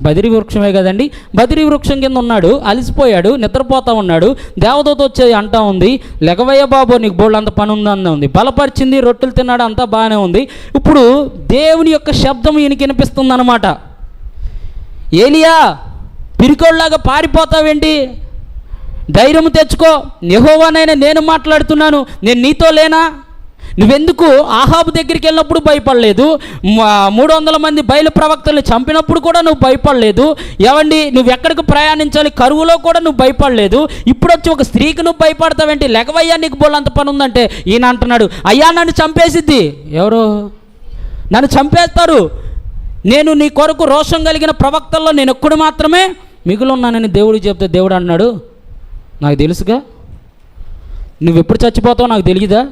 బదిరి వృక్షమే కదండి. బదిరి వృక్షం కింద ఉన్నాడు, అలసిపోయాడు, నిద్రపోతూ ఉన్నాడు. దేవదూత వచ్చే అంటా ఉంది, లెగవయ్య బాబు నీకు బోళ్ళు అంత పని ఉందని ఉంది. బలపరిచింది, రొట్టెలు తిన్నాడు, అంతా బాగానే ఉంది. ఇప్పుడు దేవుని యొక్క శబ్దం ఈయనకి వినిపిస్తుంది అనమాట. ఏలియా, పిరికోళ్ళలాగా పారిపోతావేంటి, ధైర్యం తెచ్చుకో, యెహోవానైనా నేను మాట్లాడుతున్నాను, నేను నీతో లేనా? నువ్వెందుకు ఆహాబు దగ్గరికి వెళ్ళినప్పుడు భయపడలేదు, 300 మంది బయలు ప్రవక్తలు చంపినప్పుడు కూడా నువ్వు భయపడలేదు, ఏవండి నువ్వు ఎక్కడికి ప్రయాణించాలి కరువులో కూడా నువ్వు భయపడలేదు, ఇప్పుడు వచ్చి ఒక స్త్రీకి నువ్వు భయపడతావేంటి, లెగవయ్యా నీకు బోళ్ళంత పని ఉందంటే ఈయన అంటున్నాడు, అయ్యా నన్ను చంపేసిద్ది, ఎవరు నన్ను చంపేస్తారు, నేను నీ కొరకు రోషం కలిగిన ప్రవక్తల్లో నేను ఒక్కడు మాత్రమే మిగిలి ఉన్నానని దేవుడు చెప్తే దేవుడు అన్నాడు, నాకు తెలుసుగా, నువ్వెప్పుడు చచ్చిపోతావో నాకు తెలియదా,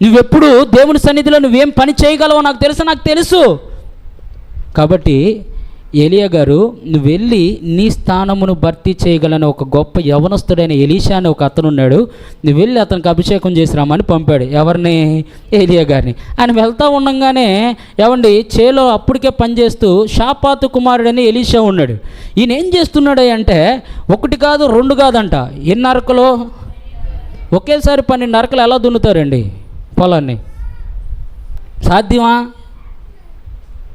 నువ్వెప్పుడు దేవుని సన్నిధిలో నువ్వేం పని చేయగలవో నాకు తెలుసు. కాబట్టి ఏలియా గారు, నువ్వు వెళ్ళి నీ స్థానమును భర్తీ చేయగలని ఒక గొప్ప యవనస్తుడైన ఎలీషా అని ఒక అతను ఉన్నాడు, నువ్వు వెళ్ళి అతనికి అభిషేకం చేసి రామని పంపాడు. ఎవరిని? ఏలియా గారిని. ఆయన వెళ్తూ ఉండగానే ఏమండి చేలో అప్పటికే పనిచేస్తూ షాపాతు కుమారుడని ఎలీషా ఉన్నాడు. ఈయన ఏం చేస్తున్నాడు అంటే 1 కాదు 2 కాదంట, ఎన్ని అరకలు, ఒకేసారి 12 అరకలు ఎలా దున్నుతారండి పొలాన్ని? సాధ్యమా?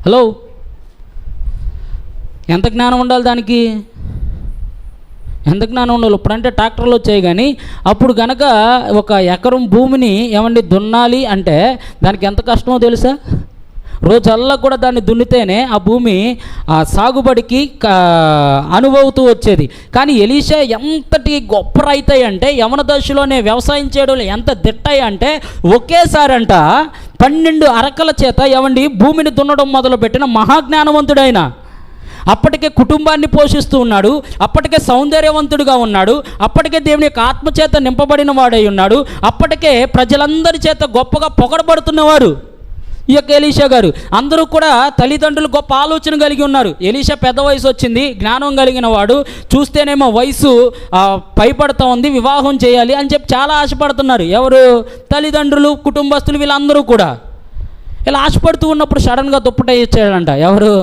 హలో, ఎంత జ్ఞానం ఉండాలి దానికి? ఎంత జ్ఞానం ఉండాలి? ఇప్పుడంటే ట్రాక్టర్లు వచ్చాయి, కానీ అప్పుడు కనుక ఒక ఎకరం భూమిని దున్నాలి అంటే దానికి ఎంత కష్టమో తెలుసా? రోజల్లా కూడా దాన్ని దున్నితేనే ఆ భూమి ఆ సాగుబడికి అనుభవుతూ వచ్చేది. కానీ ఎలీషా ఎంతటి గొప్ప రైతయ్య అంటే, యవన దశలోనే వ్యవసాయం చేయడంలో ఎంత దిట్టయ్య అంటే, ఒకేసారంట 12 అరకల చేత భూమిని దున్నడం మొదలుపెట్టిన మహాజ్ఞానవంతుడైన. అప్పటికే కుటుంబాన్ని పోషిస్తూ ఉన్నాడు, అప్పటికే సౌందర్యవంతుడిగా ఉన్నాడు, అప్పటికే దేవుని యొక్క ఆత్మచేత నింపబడిన వాడై ఉన్నాడు, అప్పటికే ప్రజలందరి చేత గొప్పగా పొగడబడుతున్నవారు ఈ యొక్క ఎలీషా గారు. అందరూ కూడా తల్లిదండ్రులు గొప్ప ఆలోచన కలిగి ఉన్నారు. ఎలీషా పెద్ద వయసు వచ్చింది, జ్ఞానం కలిగిన వాడు, చూస్తేనేమో వయసు పైపడుతూ ఉంది, వివాహం చేయాలి అని చెప్పి చాలా ఆశపడుతున్నారు. ఎవరు? తల్లిదండ్రులు, కుటుంబస్తులు, వీళ్ళందరూ కూడా ఇలా ఆశపడుతూ ఉన్నప్పుడు సడన్గా దుప్పట ఇచ్చాడంట. ఎవరు?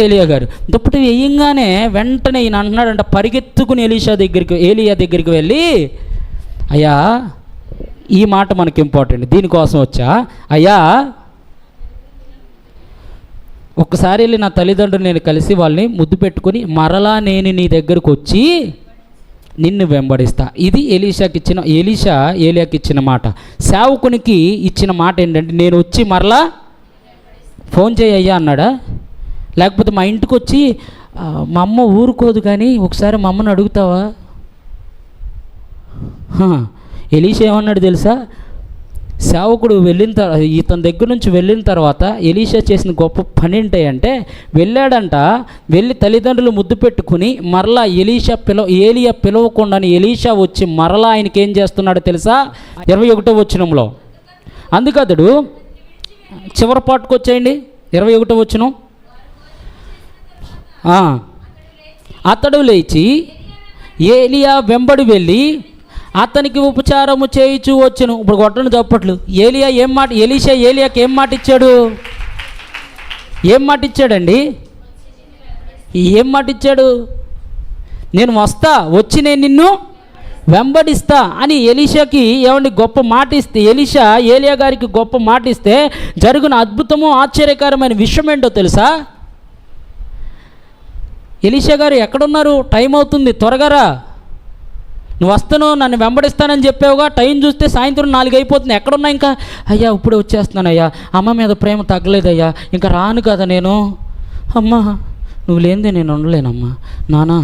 ఏలియా గారు. దుప్పటి వేయంగానే వెంటనే ఈయన అంటున్నాడంట, పరిగెత్తుకుని ఏలియా దగ్గరికి వెళ్ళి, అయ్యా, ఈ మాట మనకి ఇంపార్టెంట్, దీనికోసం వచ్చా. అయ్యా, ఒక్కసారి వెళ్ళి నా తల్లిదండ్రులు నేను కలిసి వాళ్ళని ముద్దు పెట్టుకుని మరలా నేను నీ దగ్గరకు వచ్చి నిన్ను వెంబడిస్తా. ఇది ఏలియాకి ఇచ్చిన మాట. సేవకునికి ఇచ్చిన మాట ఏంటంటే, నేను వచ్చి మరలా ఫోన్ చేయయ్యా అన్నాడా? లేకపోతే మా ఇంటికి వచ్చి మా అమ్మ ఊరుకోదు కానీ ఒకసారి మా అమ్మని అడుగుతావా? ఎలీషా ఏమన్నాడు తెలుసా? సేవకుడు ఇతని దగ్గర నుంచి వెళ్ళిన తర్వాత ఎలీషా చేసిన గొప్ప పని ఏంటంటే, వెళ్ళాడంట, వెళ్ళి తల్లిదండ్రులు ముద్దు పెట్టుకుని మరలా ఏలియా పిలవకుండాని ఎలీషా వచ్చి మరలా ఆయనకి ఏం చేస్తున్నాడో తెలుసా? 21వ వచనంలో. అందుకు అతడు చివరి పాటుకు వచ్చేయండి, 21వ వచనం. అతడు లేచి ఏలియా వెంబడి వెళ్ళి అతనికి ఉపచారము చేయించు వచ్చును. ఇప్పుడు కొట్టను చప్పట్లు. ఎలీషా ఏలియాకి ఏం మాట ఇచ్చాడు? ఏం మాట ఇచ్చాడండి? ఏం మాట ఇచ్చాడు? నేను వస్తా, వచ్చి నేను నిన్ను వెంబడిస్తా అని ఎలీషాకి గొప్ప మాట ఇస్తే, ఏలియా గారికి గొప్ప మాట ఇస్తే జరిగిన అద్భుతము, ఆశ్చర్యకరమైన విషయం ఏంటో తెలుసా? ఎలీషా గారు ఎక్కడున్నారు? టైం అవుతుంది, త్వరగా రా, నువ్వు వస్తాను, నన్ను వెంబడిస్తానని చెప్పావుగా, టైం చూస్తే సాయంత్రం 4 అయిపోతుంది, ఎక్కడున్నా? ఇంకా అయ్యా ఇప్పుడే వచ్చేస్తున్నానయ్యా, అమ్మ మీద ప్రేమ తగ్గలేదయ్యా, ఇంకా రాను కదా నేను. అమ్మా, నువ్వు లేనిదే నేను ఉండలేనమ్మా. నానా,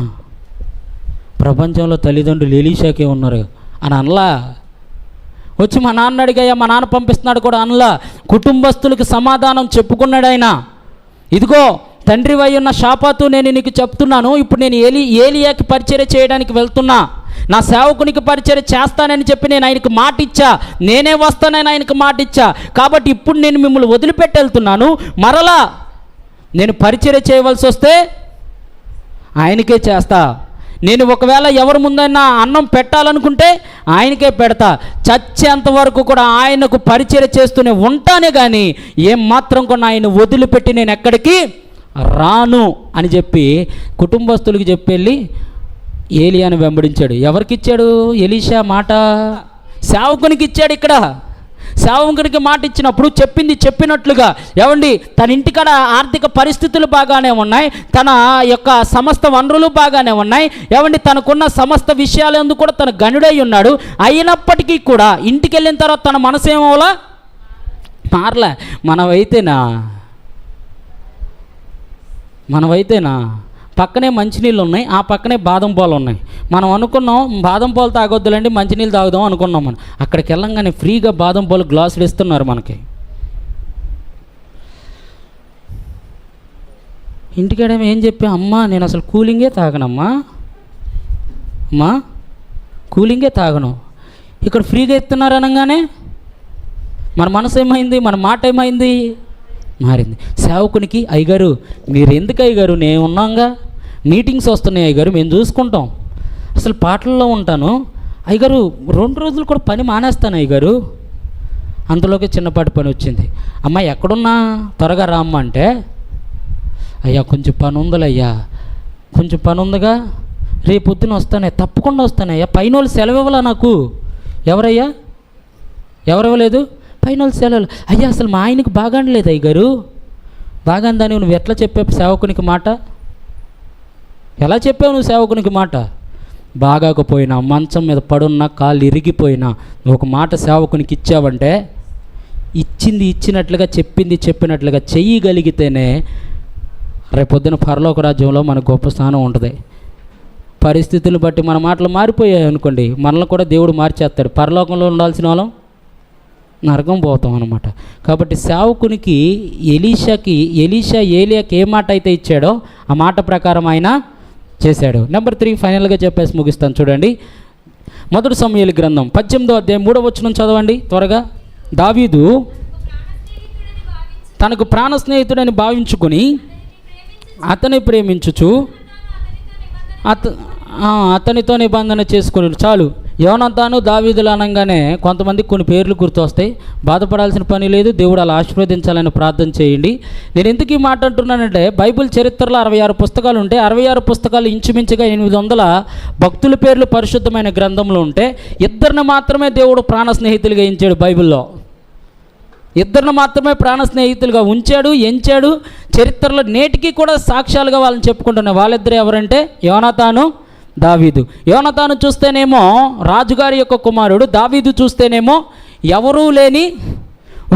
ప్రపంచంలో తల్లిదండ్రులు ఎలీషాకే ఉన్నారు అని అనలా. వచ్చి మా నాన్న అడిగాయా, మా నాన్న పంపిస్తున్నాడు కూడా అనలా. కుటుంబస్తులకు సమాధానం చెప్పుకున్నాడు ఆయన. ఇదిగో తండ్రి వై ఉన్న షాపాతు, నేను నీకు చెప్తున్నాను, ఇప్పుడు నేను ఏలియాకి పరిచర్య చేయడానికి వెళ్తున్నా, నా సేవకునికి పరిచర్య చేస్తానని చెప్పి నేను ఆయనకు మాట ఇచ్చా, నేనే వస్తానని ఆయనకు మాట ఇచ్చా. కాబట్టి ఇప్పుడు నేను మిమ్మల్ని వదిలిపెట్టి వెళ్తున్నాను, మరలా నేను పరిచర్య చేయవలసి వస్తే ఆయనకే చేస్తా. నేను ఒకవేళ ఎవరి ముందైనా అన్నం పెట్టాలనుకుంటే ఆయనకే పెడతా. చచ్చేంత వరకు కూడా ఆయనకు పరిచర్య చేస్తూనే ఉంటానే కానీ ఏమాత్రం కూడా ఆయన వదిలిపెట్టి నేను ఎక్కడికి రాను అని చెప్పి కుటుంబస్తులకి చెప్పి ఏలియాను వెంబడించాడు. ఎవరికి ఇచ్చాడు ఎలీషా మాట? సేవకునికి ఇచ్చాడు. ఇక్కడ సేవకునికి మాట ఇచ్చినప్పుడు చెప్పింది చెప్పినట్లుగా, తన ఇంటికాడ ఆర్థిక పరిస్థితులు బాగానే ఉన్నాయి, తన యొక్క సమస్త వనరులు బాగానే ఉన్నాయి, తనకున్న సమస్త విషయాలందు కూడా తను గనుడై ఉన్నాడు. అయినప్పటికీ కూడా ఇంటికి వెళ్ళిన తర్వాత తన మనసు ఏమోలా మారలే. మనవైతేనా పక్కనే మంచినీళ్ళు ఉన్నాయి, ఆ పక్కనే బాదం పాలు ఉన్నాయి. మనం అనుకున్నాం బాదం పాలు తాగొద్దులండి, మంచినీళ్ళు తాగుదాం అనుకున్నాం. మనం అక్కడికి వెళ్ళంగానే ఫ్రీగా బాదం పాలు గ్లాసులు ఇస్తున్నారు మనకి. ఇంటికాడేమో ఏం చెప్పి, అమ్మా నేను అసలు కూలింగే తాగనమ్మా, అమ్మా కూలింగే తాగను, ఇక్కడ ఫ్రీగా ఇస్తున్నారు అనగానే మన మనసు ఏమైంది? మన మాట ఏమైంది? మారింది. సేవకునికి, అయ్యగారు మీరు ఎందుకు అయ్యగారు, నేను ఉన్నాంగా, మీటింగ్స్ వస్తున్నాయి అయ్యగారు, మేము చూసుకుంటాం, అసలు పాటల్లో ఉంటాను అయ్యగారు, 2 రోజులు కూడా పని మానేస్తాను అయ్యగారు. అంతలోకి చిన్నపాటి పని వచ్చింది. అమ్మ ఎక్కడున్నా త్వరగా రామ్మ అంటే, అయ్యా కొంచెం పని ఉందలయ్యా, కొంచెం పని ఉందిగా, రేపు పొద్దున వస్తానే, తప్పకుండా వస్తానయ్యా. పైన వాళ్ళు సెలవు ఇవ్వాలా నాకు? ఎవరయ్యా? ఎవరు ఇవ్వలేదు? పైన వాళ్ళు సెలవులు. అయ్యా అసలు మా ఆయనకు బాగానే లేదు అయ్యగారు, బాగాందని నువ్వు ఎట్లా చెప్పావు సేవకునికి మాట? ఎలా చెప్పావు నువ్వు సేవకునికి మాట? బాగాకపోయినా, మంచం మీద పడున్నా, కాళ్ళు ఇరిగిపోయినా నువ్వు ఒక మాట సేవకునికి ఇచ్చావంటే ఇచ్చింది ఇచ్చినట్లుగా, చెప్పింది చెప్పినట్లుగా చెయ్యగలిగితేనే రేపొద్దున పరలోక రాజ్యంలో మనకు గొప్ప స్థానం ఉంటుంది. పరిస్థితులు బట్టి మన మాటలు మారిపోయాయి అనుకోండి, మనల్ని కూడా దేవుడు మార్చేస్తాడు. పరలోకంలో ఉండాల్సిన వాళ్ళం నరకం పోతాం అన్నమాట. కాబట్టి సేవకునికి ఎలీషా ఏలియాకి ఏ మాట అయితే ఇచ్చాడో ఆ మాట ప్రకారం ఆయన చేశాడు. నెంబర్ 3 ఫైనల్గా చెప్పేసి ముగిస్తాను చూడండి. 1 సమూయేలు గ్రంథం 18వ అధ్యాయం 3వ వచనం చదవండి త్వరగా. దావీదు తనకు ప్రాణ స్నేహితుడని భావించుకొని అతని ప్రేమించుచు అతనితో నిబంధన చేసుకుని. చాలు, యోనాతాను దావీదులు అనగానే కొంతమందికి కొన్ని పేర్లు గుర్తొస్తాయి. బాధపడాల్సిన పని లేదు, దేవుడు అలా ఆశీర్వదించాలని ప్రార్థన చేయండి. నేను ఎందుకు ఈ మాట అంటున్నానంటే, బైబిల్ చరిత్రలో 66 పుస్తకాలు ఉంటే 66 పుస్తకాలు ఇంచుమించుగా 800 భక్తుల పేర్లు పరిశుద్ధమైన గ్రంథంలో ఉంటే 2 మాత్రమే దేవుడు ప్రాణ స్నేహితులుగా ఎంచాడు. బైబిల్లో 2 మాత్రమే ప్రాణ స్నేహితులుగా ఎంచాడు. చరిత్రలో నేటికి కూడా సాక్ష్యాలుగా వాళ్ళని చెప్పుకుంటున్నారు. వాళ్ళిద్దరు ఎవరంటే యోనాతాను, దావీదు. యోనాతాను చూస్తేనేమో రాజుగారి యొక్క కుమారుడు, దావీదు చూస్తేనేమో ఎవరూ లేని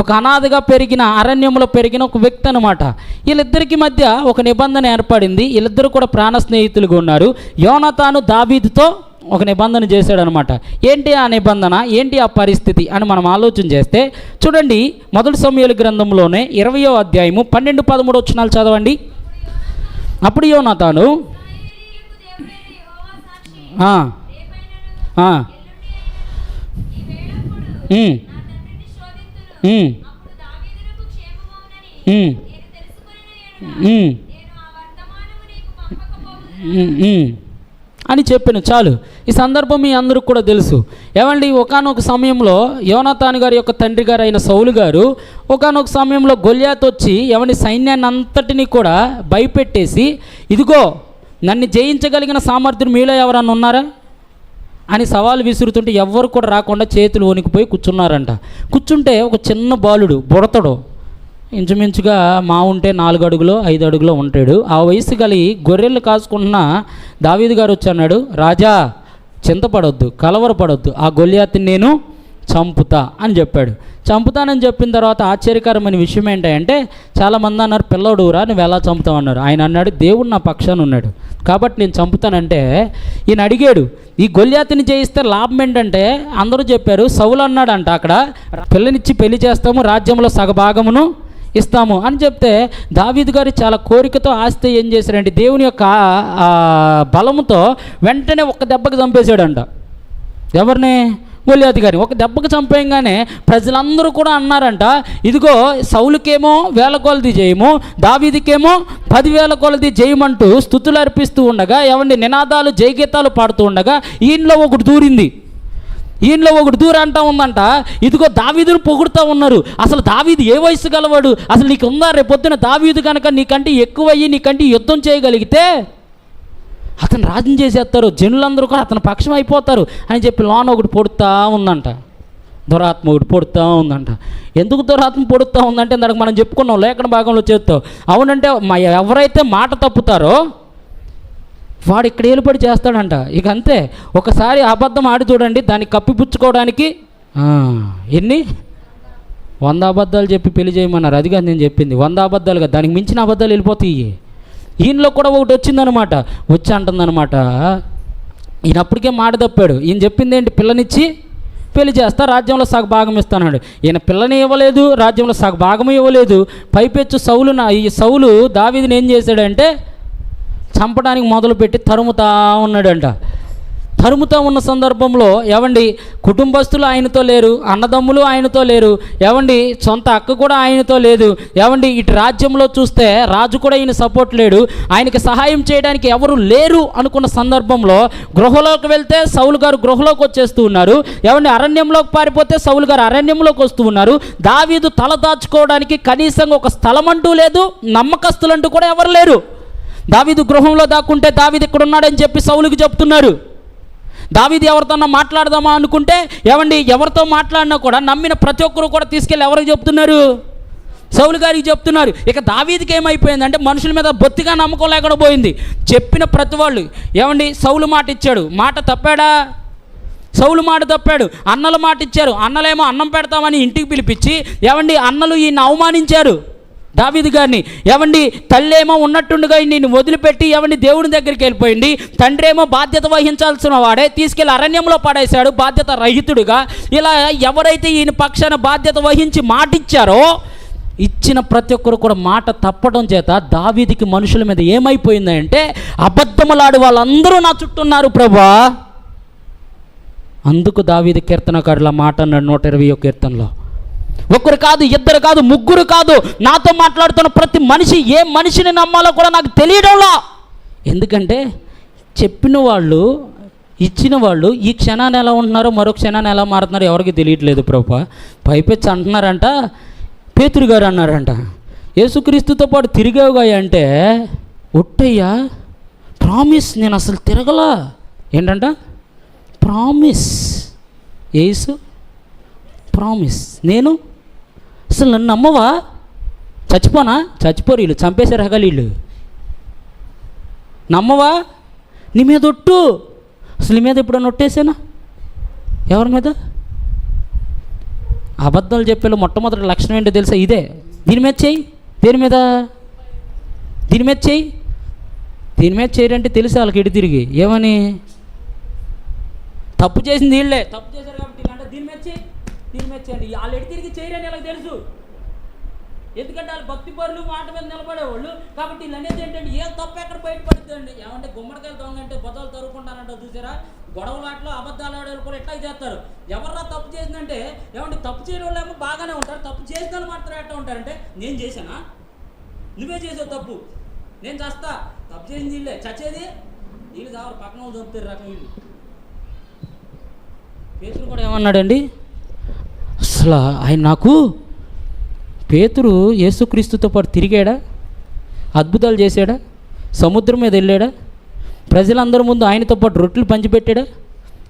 ఒక అనాథగా పెరిగిన, అరణ్యంలో పెరిగిన ఒక వ్యక్తి అనమాట. వీళ్ళిద్దరికి మధ్య ఒక నిబంధన ఏర్పడింది. వీళ్ళిద్దరు కూడా ప్రాణ స్నేహితులుగా ఉన్నారు. యోనాతాను దావీదుతో ఒక నిబంధన చేశాడనమాట. ఏంటి ఆ నిబంధన, ఏంటి ఆ పరిస్థితి అని మనం ఆలోచన చేస్తే చూడండి. 1 సమూయేలు గ్రంథంలోనే 20వ అధ్యాయము 12-13 వచనాలు చదవండి. అప్పుడు యోనాతాను అని చెప్పాను. చాలు, ఈ సందర్భం మీ అందరికి కూడా తెలుసు. ఏమండి, ఒకానొక సమయంలో యోనాతాను గారి యొక్క తండ్రి గారు అయిన సౌలు గారు ఒకానొక సమయంలో గొల్యాతు వచ్చి సైన్యాన్ని అంతటినీ కూడా భయపెట్టేసి, ఇదిగో నన్ను జయించగలిగిన సామర్థ్యం మీలో ఎవరన్నా ఉన్నారా అని సవాలు విసురుతుంటే ఎవ్వరు కూడా రాకుండా చేతులు వణికిపోయి కూర్చున్నారంట. కూర్చుంటే ఒక చిన్న బాలుడు, బుడతడు, ఇంచుమించుగా మా ఉంటే 4 అడుగులో 5 అడుగులో ఉంటాడు. ఆ వయసు కలిగి గొర్రెలు కాసుకుంటున్న దావీదు గారు వచ్చి అన్నాడు, రాజా చింతపడొద్దు, కలవరపడొద్దు, ఆ గొల్యాతుని నేను చంపుతా అని చెప్పాడు. చంపుతానని చెప్పిన తర్వాత ఆశ్చర్యకరమైన విషయం ఏంటంటే, చాలామంది అన్నారు, పిల్లడురా నువ్వు ఎలా చంపుతావు అన్నారు. ఆయన అన్నాడు, దేవుడు నా పక్షాన ఉన్నాడు కాబట్టి నేను చంపుతానంటే, ఈయన అడిగాడు, ఈ గొల్యాతుని జయిస్తే లాభం ఏంటంటే అందరూ చెప్పారు, సౌలు అన్నాడంట అక్కడ, పిల్లనిచ్చి పెళ్లి చేస్తాము, రాజ్యంలో సగభాగమును ఇస్తాము అని చెప్తే, దావీదు గారు చాలా కోరికతో ఆస్తి ఏం చేశారంటే దేవుని యొక్క బలముతో వెంటనే ఒక దెబ్బకి చంపేశాడంట. ఎవరిని? గొల్యాతు గారిని. ఒక దెబ్బకి చంపేయంగానే ప్రజలందరూ కూడా అన్నారంట, ఇదిగో సౌలుకేమో 1000 కొలది జయము, దావీదుకేమో 10,000 కొలది జయమంటూ స్తుతులు అర్పిస్తూ ఉండగా, నినాదాలు జయగీతాలు పాడుతూ ఉండగా ఈయనలో ఒకటి దూరింది. ఈయనలో ఒకటి దూరం అంటా ఉందంట, ఇదిగో దావీదును పొగుడుతూ ఉన్నారు. అసలు దావీదు ఏ వయసు గలవాడు, అసలు నీకు ఉందా రేపొద్దున దావీదు కనుక నీకంటే ఎక్కువయ్యి నీకంటే యుద్ధం చేయగలిగితే అతను రాజ్యం చేసేస్తారు, జనులందరూ కూడా అతని పక్షం అయిపోతారు అని చెప్పి లోన ఒకటి పొడుతూ ఉందంట. దురాత్మ ఒకటి పొడుతూ ఉందంట. ఎందుకు దురాత్మ పొడుతూ ఉందంటే దానికి మనం చెప్పుకున్నాం లేఖన భాగంలో చేస్తాం. అవునంటే ఎవరైతే మాట తప్పుతారో వాడు ఇక్కడ ఏలుబడి చేస్తాడంట. ఇక అంతే, ఒకసారి అబద్ధం ఆడి చూడండి, దాన్ని కప్పిపుచ్చుకోవడానికి ఎన్ని 100 అబద్ధాలు చెప్పి పెళ్లి చేయమన్నారు. అది కాదు నేను చెప్పింది, 100 అబద్ధాలుగా దానికి మించిన అబద్ధాలు వెళ్ళిపోతాయి. ఈయనలో కూడా ఒకటి వచ్చిందనమాట. వచ్చి అంటుందన్నమాట, ఈయన అప్పటికే మాట తప్పాడు. ఈయన చెప్పింది ఏంటి, పిల్లనిచ్చి పెళ్లి చేస్తా, రాజ్యంలో సగభాగం ఇస్తానన్నాడు. ఈయన పిల్లని ఇవ్వలేదు, రాజ్యంలో సగభాగం ఇవ్వలేదు. పైపెచ్చు ఈ సౌలు దావీదుని ఏం చేశాడంటే చంపడానికి మొదలుపెట్టి తరుముతా ఉన్నాడంట. తరుముతా ఉన్న సందర్భంలో కుటుంబస్తులు ఆయనతో లేరు, అన్నదమ్ములు ఆయనతో లేరు, సొంత అక్క కూడా ఆయనతో లేదు. ఇటు రాజ్యంలో చూస్తే రాజు కూడా ఈయన సపోర్ట్ లేడు, ఆయనకి సహాయం చేయడానికి ఎవరు లేరు అనుకున్న సందర్భంలో గృహలోకి వెళ్తే సౌలు గారు గృహలోకి వచ్చేస్తూ ఉన్నారు. అరణ్యంలోకి పారిపోతే సౌలు గారు అరణ్యంలోకి వస్తూ ఉన్నారు. దావీదు తల దాచుకోవడానికి కనీసం ఒక స్థలం అంటూ లేదు, నమ్మకస్తులంటూ కూడా ఎవరు లేరు. దావీదు గృహంలో దాక్కుంటే దావీదు ఇక్కడ ఉన్నాడని చెప్పి సౌలుకి చెప్తున్నారు. దావీదు ఎవరితోన్నా మాట్లాడదామా అనుకుంటే ఎవరితో మాట్లాడినా కూడా నమ్మిన ప్రతి ఒక్కరు కూడా తీసుకెళ్ళి ఎవరికి చెప్తున్నారు? సౌలు గారికి చెప్తున్నారు. ఇక దావీదుకి ఏమైపోయిందంటే మనుషుల మీద బొత్తిగా నమ్మకం లేకుండా పోయింది. చెప్పిన ప్రతి వాళ్ళు ఏమండి, సౌలు మాట ఇచ్చాడు, మాట తప్పాడా? సౌలు మాట తప్పాడు. అన్నల మాట ఇచ్చారు, అన్నలేమో అన్నం పెడతామని ఇంటికి పిలిపించి ఏమండి అన్నలు ఈయన అవమానించారు దావీదు గారిని. ఏమండి తల్లి ఏమో ఉన్నట్టుండగా నేను వదిలిపెట్టి ఏమండి దేవుని దగ్గరికి వెళ్ళిపోయింది. తండ్రి ఏమో బాధ్యత వహించాల్సిన వాడే తీసుకెళ్ళి అరణ్యంలో పడేశాడు బాధ్యత రహితుడిగా. ఇలా ఎవరైతే ఈయన పక్షాన బాధ్యత వహించి మాట ఇచ్చారో, ఇచ్చిన ప్రతి ఒక్కరు కూడా మాట తప్పడం చేత దావీదుకి మనుషుల మీద ఏమైపోయిందంటే, అబద్ధములాడు వాళ్ళందరూ నా చుట్టూ ఉన్నారు ప్రభువా. అందుకు దావీదు కీర్తనకారుల మాట అన్నాడు 120వ కీర్తనలో, ఒక్కరు కాదు, ఇద్దరు కాదు, ముగ్గురు కాదు, నాతో మాట్లాడుతున్న ప్రతి మనిషి ఏ మనిషిని నమ్మాలో కూడా నాకు తెలియడంలా. ఎందుకంటే చెప్పిన వాళ్ళు, ఇచ్చిన వాళ్ళు ఈ క్షణాన్ని ఎలా ఉంటున్నారో మరో క్షణాన్ని ఎలా మారుతున్నారో ఎవరికి తెలియట్లేదు ప్రభువా. పైపెచ్చి అంటున్నారంట, పేతురు గారు అన్నారంట, యేసుక్రీస్తుతో పాటు తిరిగావుగా అంటే, ఒట్టయ్యా ప్రామిస్, నేను అసలు తిరగలా. ఏంటంట? ప్రామిస్. యేసు ప్రామిస్, నేను అసలు నన్ను నమ్మవా? చచ్చిపోనా? చచ్చిపోరు, వీళ్ళు చంపేశారు హగలీళ్ళు. నమ్మవా? నీ మీద ఒట్టు. అసలు నీ మీద ఎప్పుడన్నా ఒట్టేసానా? ఎవరి మీద? అబద్ధాలు చెప్పేలో మొట్టమొదటి లక్షణం ఏంటో తెలుసా? ఇదే. దీని మీద చేయి, దేని మీద? దీని మీద చేయి, దీని మీద చేయరంటే తెలుసా వాళ్ళకి ఎటు తిరిగి ఏమని? తప్పు చేసింది వీళ్ళే, తప్పు చేశారు కాబట్టి అంటే దీని మీద చేయి, దీని మీద చేయండి. వాళ్ళు ఎటు తిరిగి చేయరని వాళ్ళకి తెలుసు. ఎందుకంటే వాళ్ళు భక్తి పరులు, మాట మీద నిలబడేవాళ్ళు. కాబట్టి వీళ్ళు అనేది ఏంటంటే ఏ తప్పు ఎక్కడ బయటపడుతుందండి. ఏమంటే గుమ్మడికాయలు దొంగ అంటే బొద్దలు తరుకుంటానంట చూసారా? గొడవలాట్లో అబద్ధాలు ఆడేవాళ్ళు కూడా ఎట్లా చేస్తారు. ఎవర్రా తప్పు చేసిందంటే ఏమంటే తప్పు చేయని వాళ్ళు ఏమో బాగానే ఉంటారు, తప్పు చేసిన వాళ్ళు మాత్రం ఎట్లా ఉంటారంటే, నేను చేశానా? నువ్వే చేసావు తప్పు, నేను చేస్తా. తప్పు చేసింది వీళ్ళే, చచ్చేది వీళ్ళు కావాలి, పక్కన వాళ్ళు దొరుకుతారు రకం వీళ్ళు. పేతురు కూడా ఏమన్నాడండి, అసలు ఆయన నాకు, పేతురు యేసుక్రీస్తుతో పాటు తిరిగాడా? అద్భుతాలు చేశాడా? సముద్రం మీద వెళ్ళాడా? ప్రజలందరి ముందు ఆయనతో పాటు రొట్టెలు పంచిపెట్టాడా?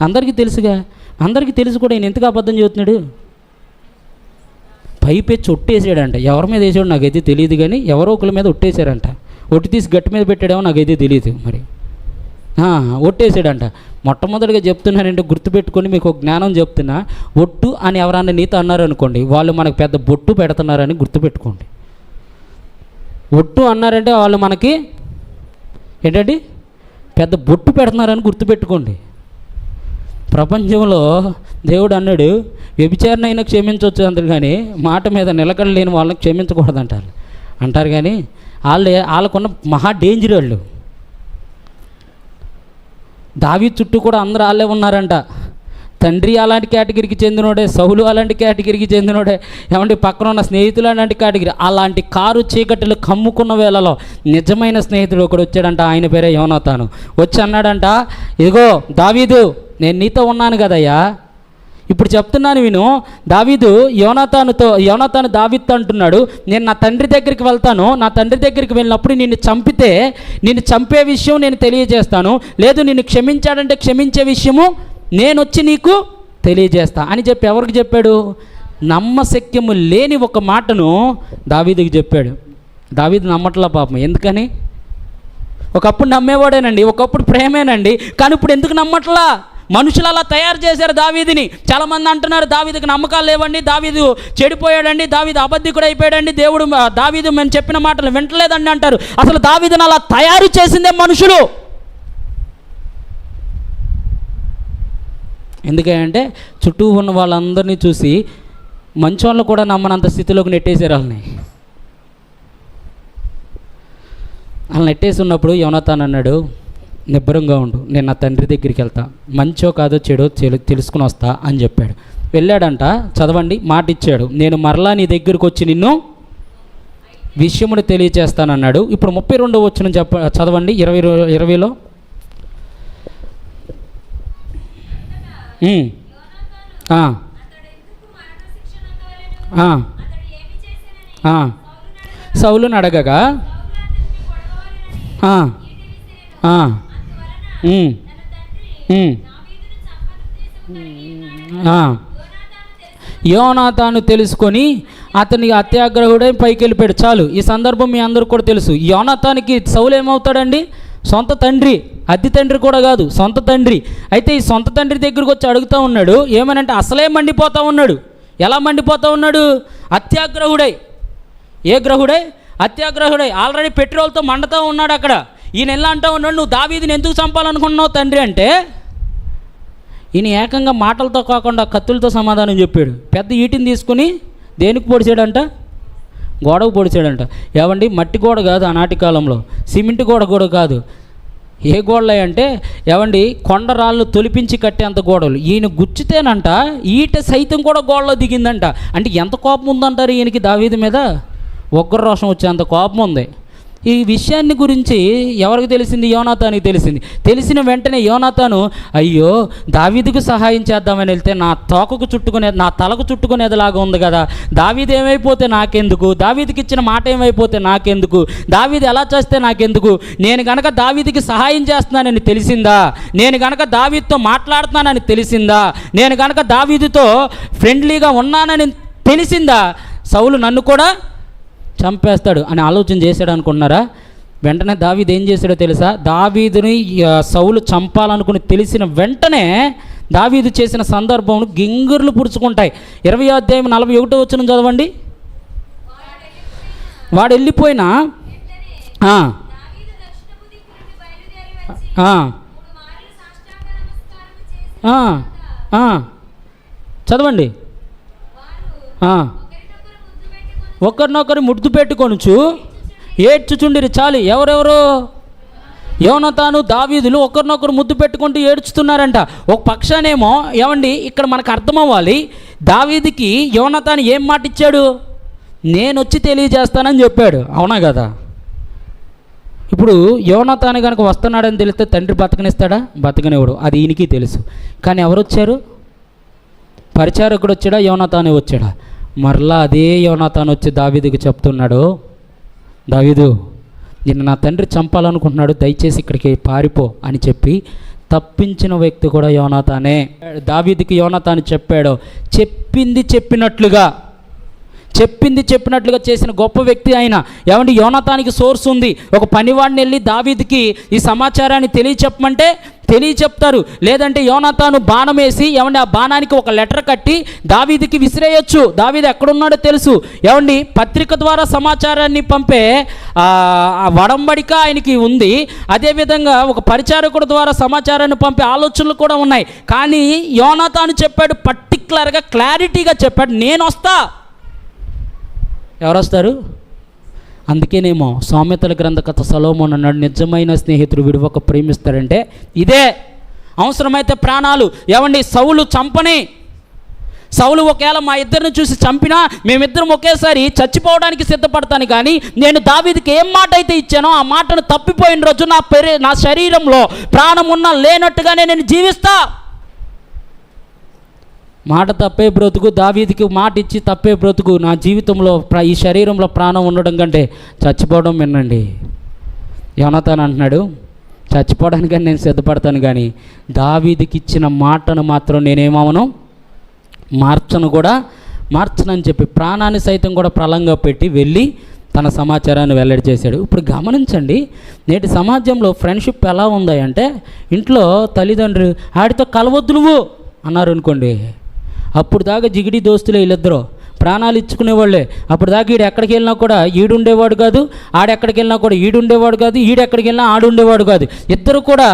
అందరికీ తెలుసుగా. అందరికీ తెలుసు కూడా ఈయన ఎందుకు అబద్ధం చెబుతున్నాడు? పైపెచ్చి ఒట్టేసాడంట. ఎవరి మీద వేసాడు నాకైతే తెలియదు, కానీ ఎవరో ఒకరి మీద ఒట్టేశారంట. ఒట్టి తీసి గట్టి మీద పెట్టాడేమో నాకైతే తెలియదు. మరి ఒట్టేసాడంట. మొట్టమొదటిగా చెప్తున్నానంటే గుర్తుపెట్టుకొని మీకు ఒక జ్ఞానం చెప్తున్నా. ఒట్టు అని ఎవరన్నా నీతో అన్నారనుకోండి, వాళ్ళు మనకు పెద్ద బొట్టు పెడుతున్నారని గుర్తుపెట్టుకోండి. ఒట్టు అన్నారంటే వాళ్ళు మనకి ఏంటండి పెద్ద బొట్టు పెడుతున్నారని గుర్తుపెట్టుకోండి. ప్రపంచంలో దేవుడు అన్నాడు, వ్యభిచారినైనా క్షమించవచ్చు అంటారు, కానీ మాట మీద నిలకడ లేని వాళ్ళని క్షమించకూడదు అంటారు. కానీ వాళ్ళకున్న మహా డేంజర్ వాళ్ళు. దావీదు చుట్టూ కూడా అందరూ వాళ్ళే ఉన్నారంట. తండ్రి అలాంటి కేటగిరీకి చెందినోడే, సౌలు అలాంటి కేటగిరీకి చెందినోడే, ఏమంటే పక్కన ఉన్న స్నేహితులు అలాంటి కేటగిరీ. అలాంటి కారు చీకటిలు కమ్ముకున్న వేళలో నిజమైన స్నేహితుడు ఒకడు వచ్చాడంట. ఆయన పేరే యోనాతాను. వచ్చి అన్నాడంట, ఇదిగో దావీదు, నేను నీతో ఉన్నాను కదయ్యా, ఇప్పుడు చెప్తున్నాను విను. దావీదు యోనాతాను దావీదుతో అంటున్నాడు, నేను నా తండ్రి దగ్గరికి వెళ్తాను, నా తండ్రి దగ్గరికి వెళ్ళినప్పుడు నిన్ను చంపితే నిన్ను చంపే విషయం నేను తెలియజేస్తాను, లేదు నిన్ను క్షమించాడంటే క్షమించే విషయము నేను వచ్చి నీకు తెలియజేస్తా అని చెప్పి ఎవరికి చెప్పాడు? నమ్మశక్యము లేని ఒక మాటను దావీదుకి చెప్పాడు. దావీదు నమ్మట్లా పాపం. ఎందుకని? ఒకప్పుడు నమ్మేవాడేనండి, ఒకప్పుడు ప్రేమేనండి, కానీ ఇప్పుడు ఎందుకు నమ్మట్లా? మనుషులు అలా తయారు చేశారు దావీదుని. చాలామంది అంటున్నారు దావీదుకి నమ్మకాలు లేవండి, దావీదు చెడిపోయాడండి, దావీదు అబద్ధికుడు అయిపోయాడండి, దేవుడు దావీదు మేము చెప్పిన మాటలు వింటలేదండి అంటారు. అసలు దావీదుని అలా తయారు చేసిందే మనుషులు. ఎందుకంటే చుట్టూ ఉన్న వాళ్ళందరినీ చూసి మంచోళ్ళు కూడా నమ్మనంత స్థితిలోకి నెట్టేశారు వాళ్ళని. నెట్టేసి ఉన్నప్పుడు యోనాతాను అన్నాడు, నిబ్బరంగా ఉండు, నేను నా తండ్రి దగ్గరికి వెళ్తా, మంచో కాదో చెడో తెలుసుకుని వస్తా అని చెప్పాడు. వెళ్ళాడంట. చదవండి, మాట ఇచ్చాడు, నేను మరలా నీ దగ్గరికి వచ్చి నిన్ను విషయమును తెలియచేస్తానన్నాడు. ఇప్పుడు 32వ వచనం చదవండి, 20లో సౌలుని అడగగా యోనాతాను తెలుసుకొని అతని అత్యాగ్రహుడై పైకి వెళ్ళిపోయాడు. చాలు, ఈ సందర్భం మీ అందరికి కూడా తెలుసు. యోనాతానికి సౌలు ఏమవుతాడండి? సొంత తండ్రి, అద్దె తండ్రి కూడా కాదు, సొంత తండ్రి. అయితే ఈ సొంత తండ్రి దగ్గరికి వచ్చి అడుగుతూ ఉన్నాడు, ఏమనంటే అసలే మండిపోతూ ఉన్నాడు. ఎలా మండిపోతూ ఉన్నాడు? అత్యాగ్రహుడై. ఏ గ్రహుడై? అత్యాగ్రహుడై. ఆల్రెడీ పెట్రోల్తో మండుతూ ఉన్నాడు అక్కడ. ఈయన ఎలా అంటూ ఉన్నాడు, నువ్వు దావీదుని ఎందుకు చంపాలనుకుంటున్నావు తండ్రి అంటే, ఈయన ఏకంగా మాటలతో కాకుండా కత్తులతో సమాధానం చెప్పాడు. పెద్ద ఈటిని తీసుకుని దేనికి పొడిచాడంట? గోడకు పొడిచాడంట. ఏమండి, మట్టి గోడ కాదు ఆనాటి కాలంలో, సిమెంట్ గోడ కూడా కాదు. ఏ గోడలే అంటే ఏమండి, కొండరాళ్ళు తొలిపించి కట్టేంత గోడలు. ఈయన గుచ్చితేనంట ఈట సైతం కూడా గోడలో దిగిందంట. అంటే ఎంత కోపం ఉందంటారు ఈయనకి దావీదు మీద? ఉగ్ర రోషం వచ్చేంత కోపం ఉంది. ఈ విషయాన్ని గురించి ఎవరికి తెలిసింది? యోనాతానికి తెలిసింది. తెలిసిన వెంటనే యోనాతాను, అయ్యో దావీదుకు సహాయం చేద్దామని వెళ్తే నా తలకు చుట్టుకునేదిలాగా ఉంది కదా, దావీదు ఏమైపోతే నాకెందుకు, దావీదుకి ఇచ్చిన మాట ఏమైపోతే నాకెందుకు, దావీదు ఎలా చేస్తే నాకెందుకు, నేను గనక దావీదుకి సహాయం చేస్తున్నానని తెలిసిందా, నేను గనక దావీదుతో మాట్లాడుతున్నానని తెలిసిందా, నేను గనక దావీదుతో ఫ్రెండ్లీగా ఉన్నానని తెలిసిందా, సౌలు నన్ను కూడా చంపేస్తాడు అని ఆలోచన చేశాడు అనుకుంటున్నారా? వెంటనే దావీదు ఏం చేశాడో తెలుసా? దావీదుని సౌలు చంపాలనుకుని తెలిసిన వెంటనే దావీదు చేసిన సందర్భం గింగుర్లు పుడుచుకుంటాయి. 20వ అధ్యాయం 41వ వచనం చదవండి. వాడు వెళ్ళిపోయినా చదవండి. ఒకరినొకరు ముద్దు పెట్టుకొనుచు ఏడ్చుచుండిరి. చాలు, ఎవరెవరు? యోనాతాను దావీదులు ఒకరినొకరు ముద్దు పెట్టుకుంటూ ఏడ్చుతున్నారంట. ఒక పక్షానేమో ఏమండి, ఇక్కడ మనకు అర్థం అవ్వాలి, దావీదుకి యోనాతాను ఏం మాట ఇచ్చాడు? నేను వచ్చి తెలియజేస్తానని చెప్పాడు. అవునా కదా? ఇప్పుడు యోనాతాను కనుక వస్తున్నాడని తెలిస్తే తండ్రి బతకనిస్తాడా? బతకనివ్వడు. అది ఈయనకి తెలుసు. కానీ ఎవరు వచ్చారు? పరిచారకుడు వచ్చాడా? యోనాతానే వచ్చాడా? మరలా అదే యోనాతాను వచ్చి దావీదుకి చెప్తున్నాడు, దావీదు నిన్ను నా తండ్రి చంపాలనుకుంటున్నాడు, దయచేసి ఇక్కడికి పారిపో అని చెప్పి తప్పించిన వ్యక్తి కూడా యోనాతానే. దావీదుకి యోనాతాను చెప్పాడు. చెప్పింది చెప్పినట్లుగా చేసిన గొప్ప వ్యక్తి ఆయన. ఏమంటే యోనాతానికి సోర్స్ ఉంది. ఒక పనివాడిని వెళ్ళి దావీదుకి ఈ సమాచారాన్ని తెలియచెప్పమంటే తెలియచెప్తారు. లేదంటే యోనాతాను బాణం వేసి ఏమండి ఆ బాణానికి ఒక లెటర్ కట్టి దావీదుకి విసిరేయచ్చు. దావీదు ఎక్కడున్నాడో తెలుసు. ఏమండి పత్రిక ద్వారా సమాచారాన్ని పంపే వడంబడిక ఆయనకి ఉంది. అదేవిధంగా ఒక పరిచారకుడు ద్వారా సమాచారాన్ని పంపే ఆలోచనలు కూడా ఉన్నాయి. కానీ యోనాతాను చెప్పాడు, పర్టికులర్గా క్లారిటీగా చెప్పాడు, నేను వస్తా. ఎవరు వస్తారు? అందుకేనేమో సామెతల గ్రంథకర్త సొలొమోను అన్నాడు, నిజమైన స్నేహితుడు విడువక ప్రేమిస్తాడంటే ఇదే. అవసరమైతే ప్రాణాలు. ఏమండి సౌలు చంపని, సౌలు ఒకవేళ మా ఇద్దరిని చూసి చంపినా మేమిద్దరం ఒకేసారి చచ్చిపోవడానికి సిద్ధపడతాను. కానీ నేను దావీదుకి ఏం మాట అయితే ఇచ్చానో ఆ మాటను తప్పిపోయిన రోజు నా శరీరంలో ప్రాణం ఉన్నా లేనట్టుగానే నేను జీవిస్తా. మాట తప్పే బ్రతుకు, దావీదుకి మాట ఇచ్చి తప్పే బ్రతుకు. నా జీవితంలో ఈ శరీరంలో ప్రాణం ఉండడం కంటే చచ్చిపోవడం వినండి. యోనాతాను అంటున్నాడు, చచ్చిపోవడానికని నేను సిద్ధపడతాను, కానీ దావీదుకి ఇచ్చిన మాటను మాత్రం నేనేమవను, మార్చనని చెప్పి ప్రాణాన్ని సైతం కూడా ప్రళంగా పెట్టి వెళ్ళి తన సమాచారాన్ని వెల్లడి చేశాడు. ఇప్పుడు గమనించండి, నేటి సమాజంలో ఫ్రెండ్షిప్ ఎలా ఉంది అంటే, ఇంట్లో తల్లిదండ్రులు ఆడితో కలవద్దు నువ్వు అన్నారు అనుకోండి, అప్పుడు దాకా జిగిడి దోస్తులే వీళ్ళిద్దరూ, ప్రాణాలు ఇచ్చుకునేవాళ్ళే. అప్పుడు దాకా ఈడు ఎక్కడికి వెళ్ళినా కూడా ఈడుండేవాడు కాదు, ఆడెక్కడికి వెళ్ళినా కూడా ఈడుండేవాడు కాదు, ఈడెక్కడికి వెళ్ళినా ఆడుండేవాడు కాదు. ఇద్దరు కూడా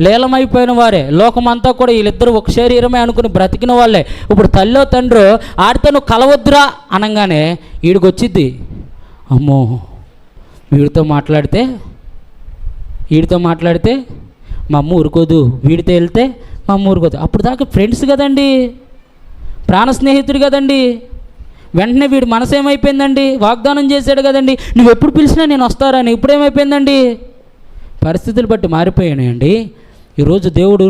లీలమైపోయిన వారే. లోకమంతా కూడా వీళ్ళిద్దరూ ఒక శరీరమే అనుకుని బ్రతికిన వాళ్ళే. ఇప్పుడు తల్లో తండ్రో ఆడితో నువ్వు కలవద్దురా అనగానే వీడికి వచ్చిద్ది, అమ్మో వీడితో మాట్లాడితే మా అమ్మ ఊరుకోదు, వీడితో వెళ్తే మా అమ్మ ఊరుకోదు. అప్పుడు దాకా ఫ్రెండ్స్ కదండి, ప్రాణ స్నేహితుడు కదండి. వెంటనే వీడు మనసు ఏమైపోయిందండి, వాగ్దానం చేశాడు కదండి, నువ్వు ఎప్పుడు పిలిచినా నేను వస్తారని. ఇప్పుడు ఏమైపోయిందండి, పరిస్థితులు బట్టి మారిపోయాయండి. ఈరోజు దేవుడు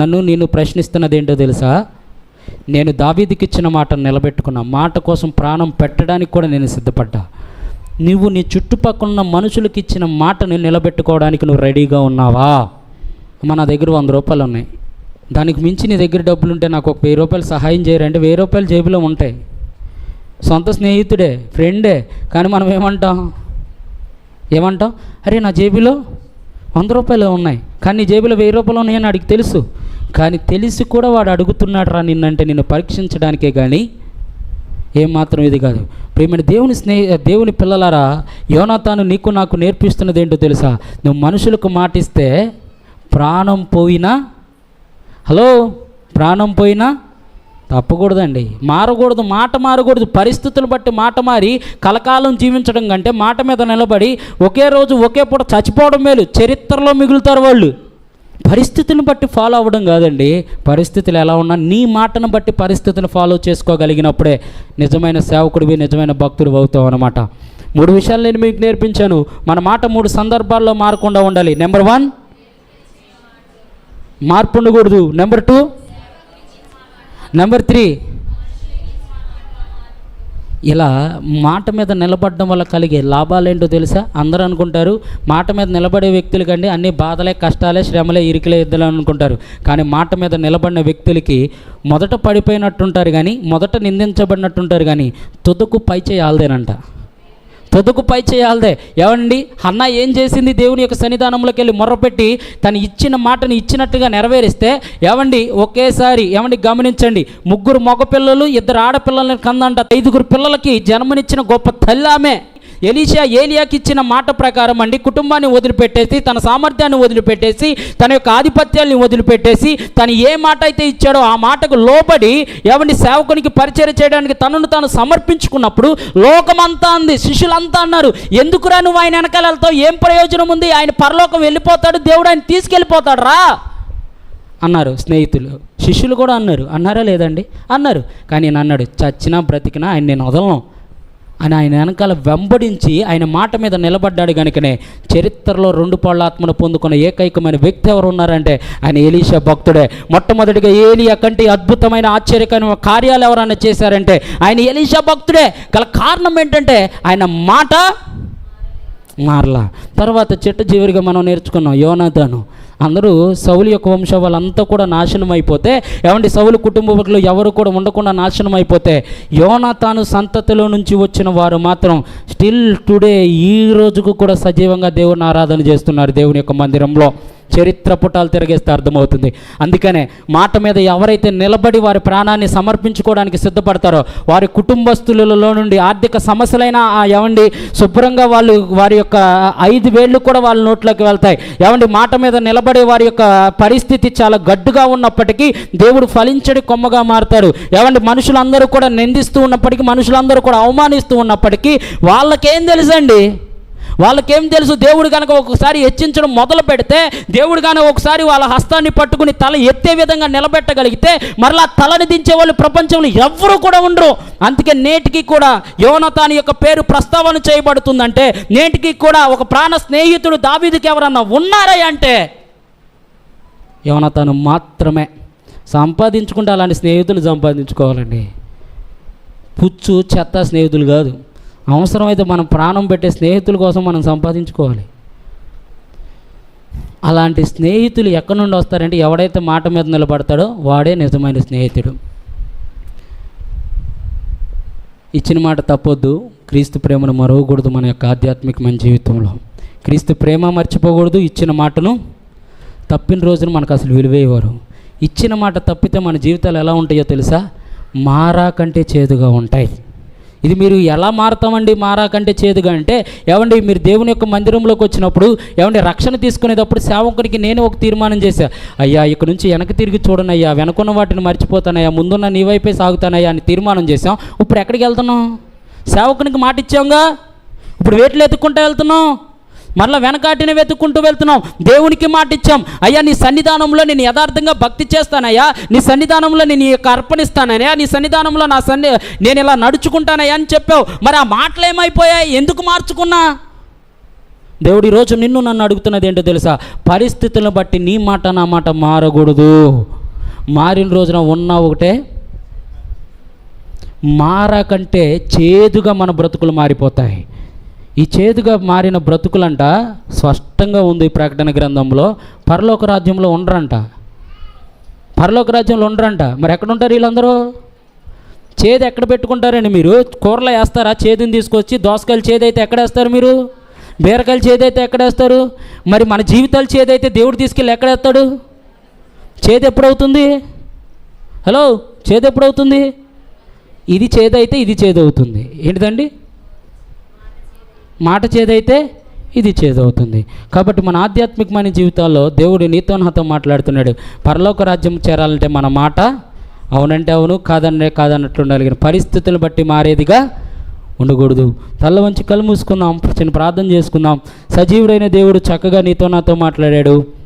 నన్ను ప్రశ్నిస్తున్నది ఏంటో తెలుసా? నేను దావీదుకి ఇచ్చిన మాటను నిలబెట్టుకున్నా, మాట కోసం ప్రాణం పెట్టడానికి కూడా నేను సిద్ధపడ్డా. నువ్వు నీ చుట్టుపక్కల ఉన్న మనుషులకి ఇచ్చిన మాటను నిలబెట్టుకోవడానికి నువ్వు రెడీగా ఉన్నావా? మన దగ్గర 100 రూపాయలు ఉన్నాయి, దానికి మించి నీ దగ్గర డబ్బులు ఉంటే నాకు ఒక 1000 రూపాయలు సహాయం చేయరంటే 1000 రూపాయలు జేబులో ఉంటాయి. సొంత స్నేహితుడే, ఫ్రెండే, కానీ మనం ఏమంటాం, అరే నా జేబులో 100 రూపాయలు ఉన్నాయి, కానీ నీ జేబులో 1000 రూపాయలు ఉన్నాయని వాడికి తెలుసు. కానీ తెలిసి కూడా వాడు అడుగుతున్నాడు రా నిన్నంటే నిన్ను పరీక్షించడానికే కానీ ఏమాత్రం ఇది కాదు. ప్రియమైన దేవుని పిల్లలారా, యోనాతాను నీకు నాకు నేర్పిస్తున్నది ఏంటో తెలుసా? నువ్వు మనుషులకు మాటిస్తే ప్రాణం పోయినా తప్పకూడదండి, మారకూడదు, మాట మారకూడదు. పరిస్థితులు బట్టి మాట మారి కలకాలం జీవించడం కంటే మాట మీద నిలబడి ఒకే రోజు ఒకే పూట చచ్చిపోవడం మేలు. చరిత్రలో మిగులుతారు వాళ్ళు. పరిస్థితులను బట్టి ఫాలో అవ్వడం కాదండి. పరిస్థితులు ఎలా ఉన్నా నీ మాటను బట్టి పరిస్థితులను ఫాలో చేసుకోగలిగినప్పుడే నిజమైన సేవకుడివి, నిజమైన భక్తుడు అవుతావు అన్నమాట. 3 విషయాలు నేను మీకు నేర్పించాను. మన మాట 3 సందర్భాల్లో మారకుండా ఉండాలి. నెంబర్ 1, మార్పు ఉండకూడదు. నెంబర్ 2, నెంబర్ 3, ఇలా మాట మీద నిలబడడం వల్ల కలిగే లాభాలు ఏంటో తెలుసా? అందరూ అనుకుంటారు మాట మీద నిలబడే వ్యక్తుల కంటే అన్ని బాధలే, కష్టాలే, శ్రమలే, ఇరుకులే ఇద్దరు అనుకుంటారు. కానీ మాట మీద నిలబడిన వ్యక్తులకి మొదట పడిపోయినట్టుంటారు, కానీ మొదట నిందించబడినట్టుంటారు, కానీ తుదకు పై చేయాలదేనంట. తుదకు పై చేయాలదే. ఏమండి, హన్నా ఏం చేసింది? దేవుని యొక్క సన్నిధానంలోకి వెళ్ళి మొర్రపెట్టి తను ఇచ్చిన మాటని ఇచ్చినట్టుగా నెరవేరిస్తే ఏమండి, ఒకేసారి గమనించండి, 3 మగపిల్లలు 2 ఆడపిల్లలని కందంట. 5 పిల్లలకి జన్మనిచ్చిన గొప్ప తల్లి ఆమె. ఏలియాకి ఇచ్చిన మాట ప్రకారం అండి కుటుంబాన్ని వదిలిపెట్టేసి, తన సామర్థ్యాన్ని వదిలిపెట్టేసి, తన యొక్క ఆధిపత్యాన్ని వదిలిపెట్టేసి, తను ఏ మాట అయితే ఇచ్చాడో ఆ మాటకు లోబడి సేవకునికి పరిచయం చేయడానికి తనను తాను సమర్పించుకున్నప్పుడు లోకమంతా అంది, శిష్యులంతా అన్నారు, ఎందుకురా నువ్వు ఆయన వెనకాల వెళ్తావు? ఏం ప్రయోజనం ఉంది? ఆయన పరలోకం వెళ్ళిపోతాడు, దేవుడు ఆయన తీసుకెళ్ళిపోతాడు రా అన్నారు స్నేహితులు. శిష్యులు కూడా అన్నారా లేదండి? అన్నారు. కానీ నేను అన్నాడు, చచ్చినా బ్రతికినా ఆయన నేను వదలను అని ఆయన వెనకాల వెంబడించి ఆయన మాట మీద నిలబడ్డాడు. కనుకనే చరిత్రలో 2 పాళ్ళ ఆత్మను పొందుకున్న ఏకైకమైన వ్యక్తి ఎవరు ఉన్నారంటే ఆయన ఎలీషా భక్తుడే. మొట్టమొదటిగా ఏలియా కంటే అద్భుతమైన ఆశ్చర్యకరమైన కార్యాలు ఎవరైనా చేశారంటే ఆయన ఎలీషా భక్తుడే. గల కారణం ఏంటంటే ఆయన మాట మారలా. తర్వాత చివరిగా మనం నేర్చుకున్నాం యోనాతాను. అందరూ సౌలు యొక్క వంశం వాళ్ళంతా కూడా నాశనం అయిపోతే, సౌలు కుటుంబంలో ఎవరు కూడా ఉండకుండా నాశనం అయిపోతే, యోనాతాను సంతతిలో నుంచి వచ్చిన వారు మాత్రం స్టిల్ టుడే ఈ రోజుకు కూడా సజీవంగా దేవుని ఆరాధన చేస్తున్నారు దేవుని యొక్క మందిరంలో. చరిత్ర పుటాలు తిరిగేస్తే అర్థమవుతుంది. అందుకనే మాట మీద ఎవరైతే నిలబడి వారి ప్రాణాన్ని సమర్పించుకోవడానికి సిద్ధపడతారో వారి కుటుంబస్తులలో నుండి ఆర్థిక సమస్యలైనా శుభ్రంగా వారి యొక్క 5 వేళ్ళు కూడా వాళ్ళ నోట్లోకి వెళ్తాయి. మాట మీద నిలబడే వారి యొక్క పరిస్థితి చాలా గడ్డుగా ఉన్నప్పటికీ దేవుడు ఫలించడి కొమ్మగా మారుతారు. మనుషులందరూ కూడా నిందిస్తూ ఉన్నప్పటికీ, మనుషులందరూ కూడా అవమానిస్తూ ఉన్నప్పటికీ వాళ్ళకేం తెలుసండి? వాళ్ళకేం తెలుసు? దేవుడు కనుక ఒకసారి హెచ్చించడం మొదలు పెడితే, దేవుడు కనుక ఒకసారి వాళ్ళ హస్తాన్ని పట్టుకుని తల ఎత్తే విధంగా నిలబెట్టగలిగితే మరలా తలని దించే వాళ్ళు ప్రపంచంలో ఎవ్వరూ కూడా ఉండరు. అందుకే నేటికి కూడా యోనాతాను యొక్క పేరు ప్రస్తావన చేయబడుతుందంటే, నేటికి కూడా ఒక ప్రాణ స్నేహితుడు దావీదుకి ఎవరన్నా ఉన్నారా అంటే యోనాతాను మాత్రమే. సంపాదించుకుంటే అలాంటి స్నేహితులు సంపాదించుకోవాలండి. పుచ్చు చెత్త స్నేహితులు కాదు. అవసరమైతే మనం ప్రాణం పెట్టే స్నేహితుల కోసం మనం సంపాదించుకోవాలి. అలాంటి స్నేహితులు ఎక్కడి నుండి వస్తారంటే ఎవడైతే మాట మీద నిలబడతాడో వాడే నిజమైన స్నేహితుడు. ఇచ్చిన మాట తప్పొద్దు. క్రీస్తు ప్రేమను మరవకూడదు. మన యొక్క ఆధ్యాత్మికమైన జీవితంలో క్రీస్తు ప్రేమ మర్చిపోకూడదు. ఇచ్చిన మాటను తప్పిన రోజున మనకు అసలు విలువేవారు. ఇచ్చిన మాట తప్పితే మన జీవితాలు ఎలా ఉంటాయో తెలుసా? మారా కంటే చేదుగా ఉంటాయి. ఇది మీరు ఎలా మారుతామండి మారా కంటే చేదుగా అంటే? మీరు దేవుని యొక్క మందిరంలోకి వచ్చినప్పుడు రక్షణ తీసుకునేటప్పుడు సేవకునికి నేను ఒక తీర్మానం చేశా, అయ్యా ఇక్కడ నుంచి వెనక్కి తిరిగి చూడనయ్యా, వెనకున్న వాటిని మర్చిపోతానయ్యా, ముందున్న నీ వైపే సాగుతానయ్యా అని తీర్మానం చేశాం. ఇప్పుడు ఎక్కడికి వెళ్తున్నాం? సేవకునికి మాట ఇచ్చాంగా, ఇప్పుడు వేట్లు ఎత్తుక్కుంటూ వెళ్తున్నాం, మరలా వెనకాటిని వెతుక్కుంటూ వెళ్తున్నాం. దేవునికి మాట ఇచ్చాం, అయ్యా నీ సన్నిధానంలో నేను యథార్థంగా భక్తి చేస్తానయ్యా, నీ సన్నిధానంలో నేను ఈ యొక్క అర్పణిస్తానయ్యా, నీ సన్నిధానంలో నేను ఇలా నడుచుకుంటానయ్యా అని చెప్పావు. మరి ఆ మాటలు ఏమైపోయాయి? ఎందుకు మార్చుకున్నా? దేవుడు ఈరోజు నన్ను అడుగుతున్నది ఏంటో తెలుసా? పరిస్థితులను బట్టి నీ మాట నా మాట మారకూడదు. మారిన రోజున ఉన్నా ఒకటే, మారకంటే చేదుగా మన బ్రతుకులు మారిపోతాయి. ఈ చేదుగా మారిన బ్రతుకులంట స్పష్టంగా ఉంది ప్రకటన గ్రంథంలో. పరలోక రాజ్యంలో ఉండరంట. మరి ఎక్కడ ఉంటారు వీళ్ళందరూ? చేదు ఎక్కడ పెట్టుకుంటారండి మీరు? కూరలో వేస్తారా? చేదుని తీసుకొచ్చి దోసకాయలు చేదైతే ఎక్కడ వేస్తారు మీరు? బీరకాయలు చేదైతే ఎక్కడ వేస్తారు? మరి మన జీవితాలు చేదైతే దేవుడు తీసుకెళ్ళి ఎక్కడ వేస్తాడు? చేదు ఎప్పుడవుతుంది? హలో, చేదు ఎప్పుడవుతుంది? ఇది చేదైతే ఇది చేదవుతుంది. ఏంటిదండి? మాట చేదైతే ఇది చేదవుతుంది. కాబట్టి మన ఆధ్యాత్మికమైన జీవితాల్లో దేవుడు నీతో నాతో మాట్లాడుతున్నాడు. పరలోక రాజ్యం చేరాలంటే మన మాట అవునంటే అవును, కాదంటే కాదన్నట్లు ఉండాలి. కానీ పరిస్థితులను బట్టి మారేదిగా ఉండకూడదు. తల్ల వంచి కళ్ళు మూసుకుందాం, చిన్న ప్రార్థన చేసుకుందాం. సజీవుడైన దేవుడు చక్కగా నీతో నాతో మాట్లాడాడు.